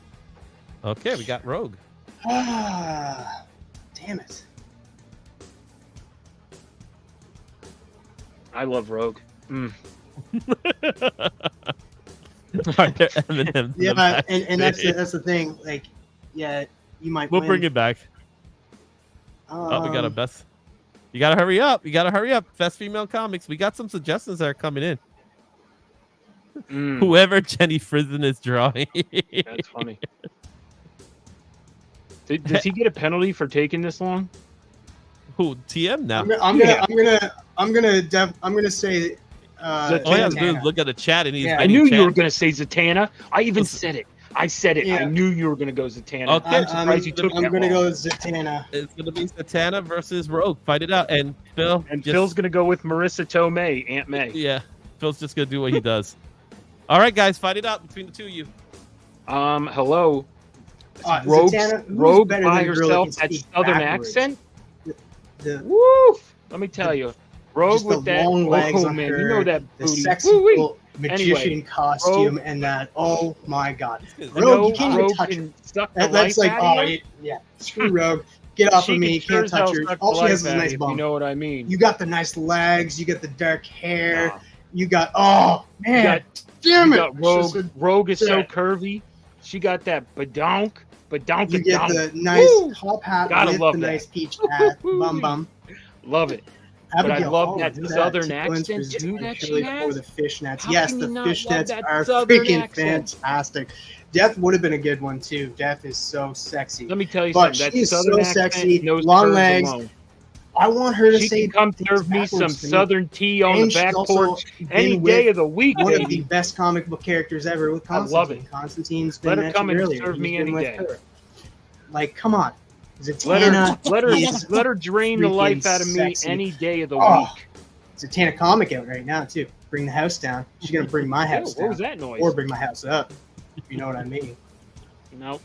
Okay, we got Rogue. Ah, damn it! I love Rogue. Mm. Eminem. Yeah, and that's the thing. Like, yeah, you might. We'll win. bring it back. Oh, we got a Um, best. You gotta hurry up. Best female comics. We got some suggestions that are coming in. Mm, Whoever Jenny Frison is drawing. that's funny. Does he get a penalty for taking this long? Who? TM now. I'm gonna say. All you have to do is Zatanna. look at the chat and he's. Yeah. I knew you were going to say Zatanna. I even said it. I said it. I Yeah. knew you were going to go Zatanna. Okay. I'm surprised you took I'm that gonna long. go with Zatanna. It's gonna be Zatanna versus Rogue. Fight it out, and Phil. And just- Phil's going to go with Marissa Tomei, Aunt May. Yeah, Phil's just gonna do what he does. All right, guys, fight it out between the two of you. Hello. Zatanna, who's Rogue better by than a girl that herself, can that speak southern backwards? accent. The, Woo! Let me tell you. Rogue just the with that. long legs Oh, on man. her, You know that the booty. sexy Woo-wee. little magician Anyway, costume, Rogue- and that. Oh my God, I Rogue, know you can't even Rogue touch her. can suck the That's life like, out oh of you. yeah, screw Rogue. Get off She of me. can sure Can't as hell touch her. suck All the she has life is a out of nice you, if bump. You know what I mean? You got the nice legs. You got the dark hair. Nah. You got man, got- damn You it! got It's just Rogue. Rogue is so yeah. curvy. She got that badonk. Badonk. you get badonk. the nice Woo! top hat Gotta with love the that. nice peach hat. Bum bum. Love it. But I Abigail love Hall that did southern Two accent, Glynn's too, and that she Shirley has. Cole, the fishnets. How Yes, can the you not love fishnets that are southern freaking accent? fantastic. Death would have been a good one too. Death is so sexy. Let me tell you But something. That she is southern so accent sexy, knows long curves legs. alone. I want her to She say can come things serve me some backwards to southern tea on And the back she's also porch any been day with of the week, one of the baby. best comic book characters ever with I Constantine. love it. Constantine's been Let her mentioned come and earlier. serve He's me been any with day. her. Like, come on. Let her, is let her drain the freaking life out of me sexy. any day of the Oh, week. Zatanna comic out right now too. Bring the house down. She's gonna bring my Ew, house what was down, that noise? or bring my house up. If you know what I mean. No.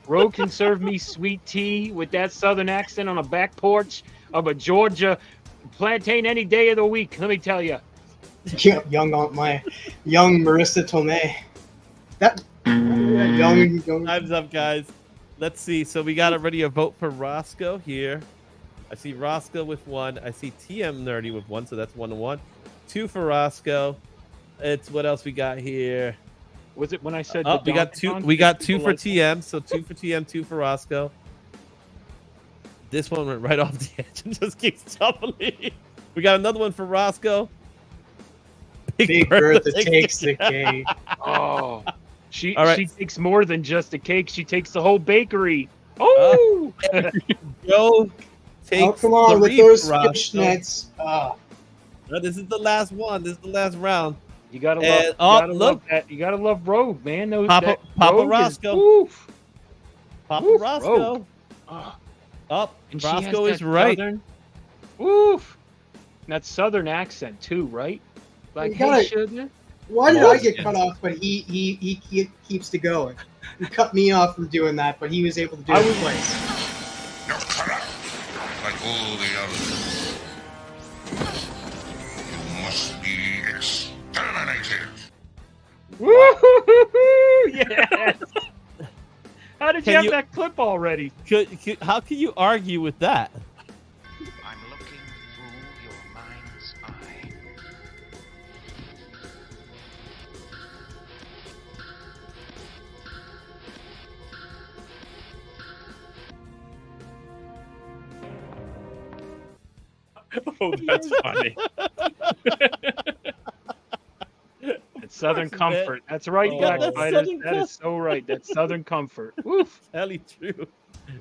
Rogue can serve me sweet tea with that southern accent on a back porch of a Georgia plantain any day of the week. Let me tell you. young Marissa Tomei. That young. Time's up, guys. Let's see. So we got already a vote for Roscoe here. I see Roscoe with 1. I see TM Nerdy with 1, so that's 1-1. 2 for Roscoe. It's what else we got here? Was it when I said Oh, the we got Donkey two. Kong? We got 2 People for like that? TM. So 2 for TM, 2 for Roscoe. This one went right off the edge and just keeps tumbling. We got another one for Roscoe. Big Bertha takes the cake. Oh, she All right. she takes more than just a cake. She takes the whole bakery. Oh, Joe takes Oh, come on with 3 those for Roscoe. fishnets. No, this is the last one. This is the last round. you gotta And- love. oh, You gotta look. love that. You gotta love Rogue, man. Those, Papa- that Papa Rogue is- Roscoe. Oof. Papa Woof, Roscoe. Rogue. Oh, Up. and she has Roscoe is that right. Southern, woof. And that southern accent too, right? Like, You gotta- hey, sugar. Why did Oh, I get yeah. cut off? But he keeps to going. He cut me off from doing that, but he was able to do I it was- twice. You're cut out, like all the others. You must you have that clip already? How can you argue with that? I'm looking through your mind's eye. Oh, that's funny. It's Southern course, man. comfort. That's right, Oh, Black that's Fighters. Southern That is so right. That's Southern comfort. Woof. Totally true.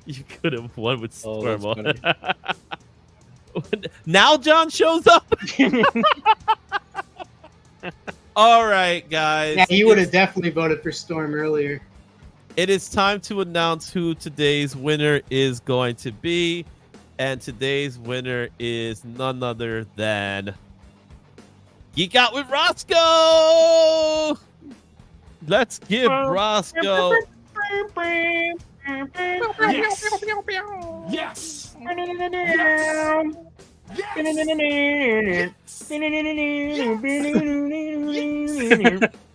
You could have won with Oh, Storm. that's On. Now John shows up. All right, guys. Yeah, you would have It's- definitely voted for Storm earlier. It is time to announce who today's winner is going to be. And today's winner is none other than Geek Out with Roscoe. Let's give Roscoe. Yes.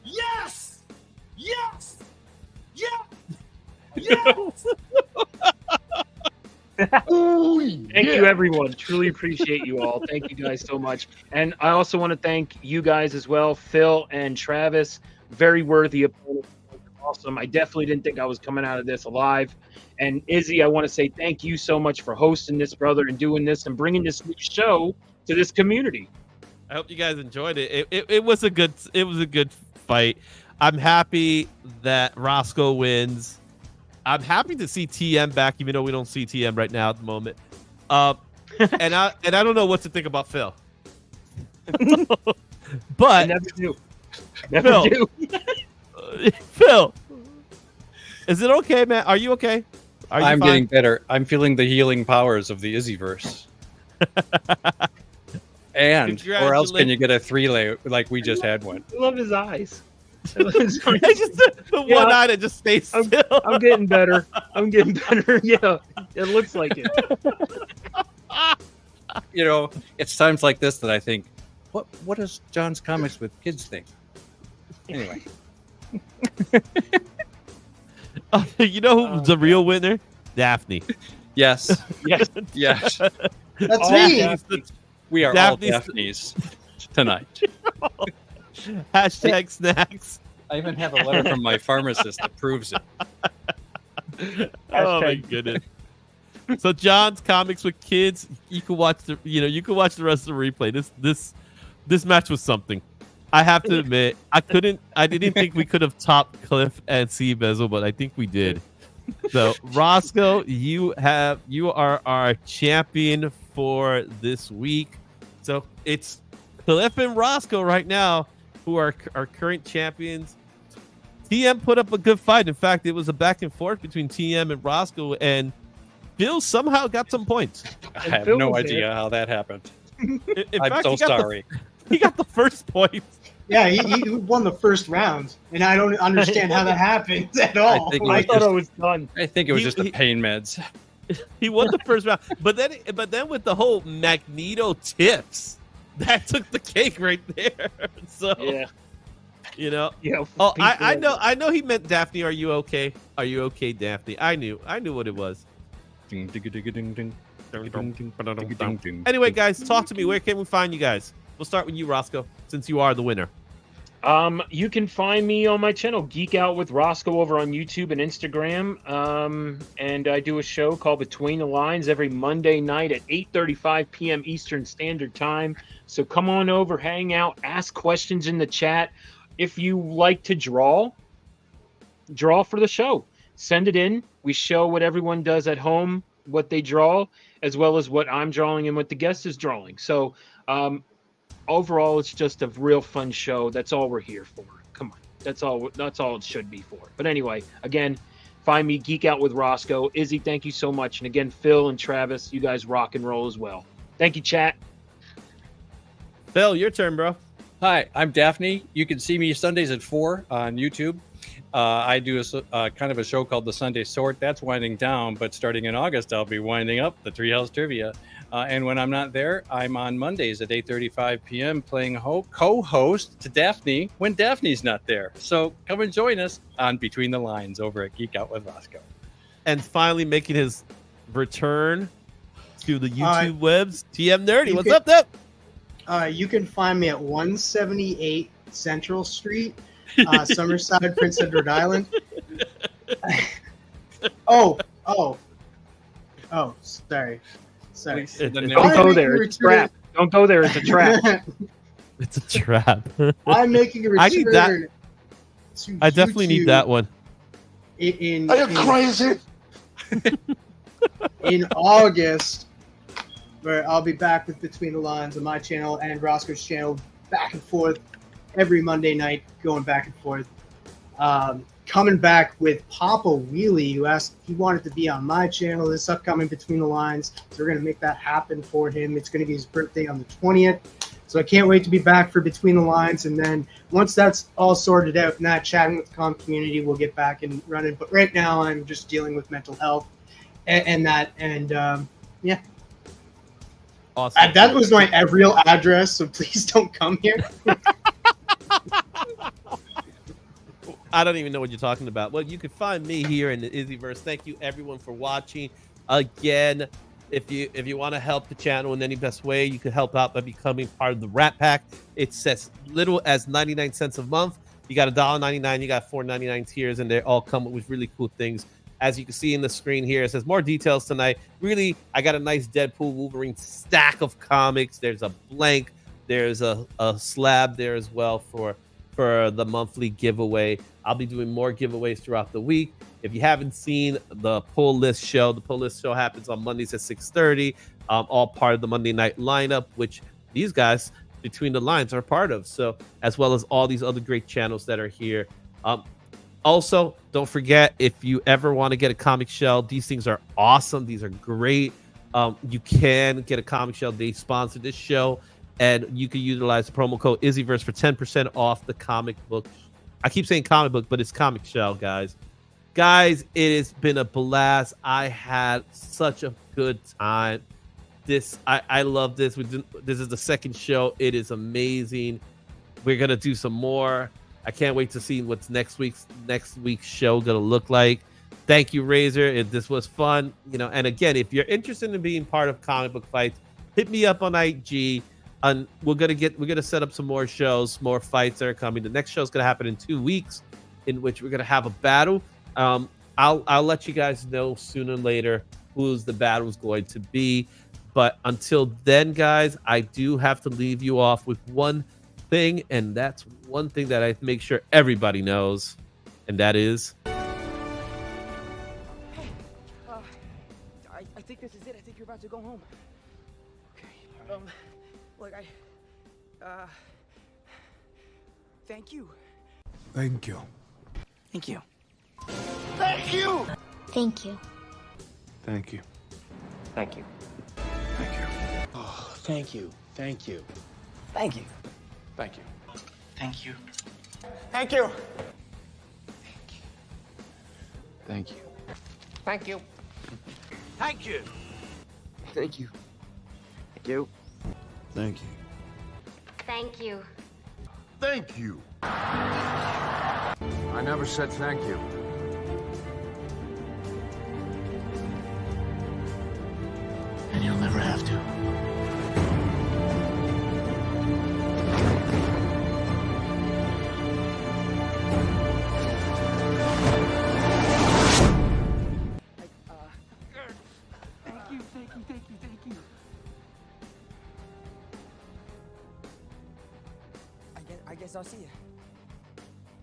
Yes. Yes. Yes. Yes. Thank you, everyone. Truly appreciate you all. Thank you guys so much. And I also want to thank you guys as well, Phil and Travis. Very worthy opponents. Awesome. I definitely didn't think I was coming out of this alive. And Izzy, I want to say thank you so much for hosting this, brother, and doing this and bringing this new show to this community. I hope you guys enjoyed it. It was a good fight. I'm happy that Roscoe wins. I'm happy to see TM back, even though we don't see TM right now at the moment. And I don't know what to think about Phil. I But never do. Never Phil. do. Phil, is it okay, man? Are you okay? Are you I'm fine? getting better. I'm feeling the healing powers of the Izzyverse. And or else can you get a 3-layer like we just had one? I love his eyes. I love his eyes. It's just the Yeah. one eye that just stays still. I'm getting better. I'm getting better. Yeah, it looks like it. You know, it's times like this that I think, what does John's Comics with Kids think? Anyway, You know who's the real winner? Daphne. yes, Yes. yes, That's Oh, me. yeah. we are Daphne's- all Daphnes tonight. Hashtag snacks. I even have a letter from my pharmacist that proves it. Oh my Hashtag- goodness. So John's Comics with Kids, you can watch the rest of the replay. This match was something. I have to admit, I didn't think we could have topped Cliff and C Bezel, but I think we did. So Roscoe, you are our champion for this week. So it's Cliff and Roscoe right now who are our current champions. TM put up a good fight. In fact, it was a back and forth between TM and Roscoe, and Phil somehow got some points. I have Phil no was idea there. how that happened. In I'm fact, so he got sorry. He got the first point. Yeah, he won the first round, and I don't understand how that happens at all. think it I was thought I was done. I think it was He- just the he- pain meds. He won the first round, but then with the whole Magneto tips, that took the cake right there. So Yeah. you know. Yeah. Oh, I know he meant Daphne. Are you okay? Are you okay, Daphne? I knew what it was. Ding, ding, ding, ding, ding. Anyway, guys, talk to me. Where can we find you guys? We'll start with you, Roscoe, since you are the winner. You can find me on my channel, Geek Out with Roscoe, over on YouTube and Instagram. And I do a show called Between the Lines every Monday night at 8:35 p.m. Eastern Standard Time. So come on over, hang out, ask questions in the chat. If you like to draw for the show. Send it in. We show what everyone does at home, what they draw, as well as what I'm drawing and what the guest is drawing. So overall, it's just a real fun show. That's all we're here for. Come on. That's all it should be for. But anyway, again, find me, Geek Out with Roscoe. Izzy, thank you so much. And again, Phil and Travis, you guys rock and roll as well. Thank you, chat. Phil, your turn, bro. Hi, I'm Daphne. You can see me Sundays at 4 on YouTube. I do a kind of a show called The Sunday Sort. That's winding down, but starting in August, I'll be winding up the Treehouse Trivia. And when I'm not there, I'm on Mondays at 8:35 p.m. playing co-host to Daphne when Daphne's not there. So come and join us on Between the Lines over at Geek Out with Roscoe. and finally making his return to the YouTube webs. TM Nerdy, what's up, Dep? You can find me at 178 Central Street, Summerside, Prince Edward Island. Oh, sorry. Don't go there. It's a trap. Don't go there. It's a trap. It's a trap. I'm making a return. I need that. To I definitely need YouTube that one. Are you crazy? In August, where I'll be back with Between the Lines on my channel and Roscoe's channel, back and forth every Monday night, going back and forth. Coming back with Papa Wheelie, who asked if he wanted to be on my channel this upcoming Between the Lines. So we're going to make that happen for him. It's going to be his birthday on the 20th. So I can't wait to be back for Between the Lines. And then once that's all sorted out and that chatting with the comm community, we'll get back and running. But right now I'm just dealing with mental health and that. And yeah. Awesome. That was my real address, so please don't come here. I don't even know what you're talking about. Well, you can find me here in the Izzyverse. Thank you everyone for watching. Again, if you want to help the channel in any best way, you can help out by becoming part of the Rat Pack. It's as little as 99 cents a month. You got $1.99, you got $4.99 tiers, and they all come with really cool things. As you can see in the screen here, it says more details tonight. Really, I got a nice Deadpool Wolverine stack of comics. There's a blank. There's a slab there as well for the monthly giveaway. I'll be doing more giveaways throughout the week. If you haven't seen the Pull List show, the Pull List show happens on Mondays at 6:30, all part of the Monday night lineup, which these guys Between the Lines are part of. So, as well as all these other great channels that are here. Also, don't forget, if you ever want to get a comic shell, these things are awesome. These are great. You can get a comic shell. They sponsor this show, and you can utilize the promo code Izzyverse for 10% off the comic book. I keep saying comic book, but it's comic shell, guys. Guys, it has been a blast. I had such a good time. I love this. This is the second show. It is amazing. We're gonna do some more. I can't wait to see what's next week's show gonna look like. Thank you, Razor. This was fun, And again, if you're interested in being part of Comic Book Fights, hit me up on IG. And we're gonna set up some more shows, more fights that are coming. The next show is gonna happen in 2 weeks, in which we're gonna have a battle. I'll let you guys know sooner or later who's the battle's going to be. But until then, guys, I do have to leave you off with one thing, and that's one thing that I make sure everybody knows, and that is. Hey, I think this is it. I think you're about to go home. Okay. Look, thank you. Thank you. Thank you. Thank you. Thank you. Thank you. Thank you. Thank you. Oh, thank you. Thank you. Thank you. Thank you. Thank you. Thank you. Thank you. Thank you. Thank you. Thank you. Thank you. Thank you. Thank you. Thank you. I never said thank you. And you'll never have to. Thank you. I guess I'll see you.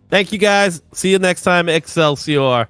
Thank you, guys. See you next time, Excelsior.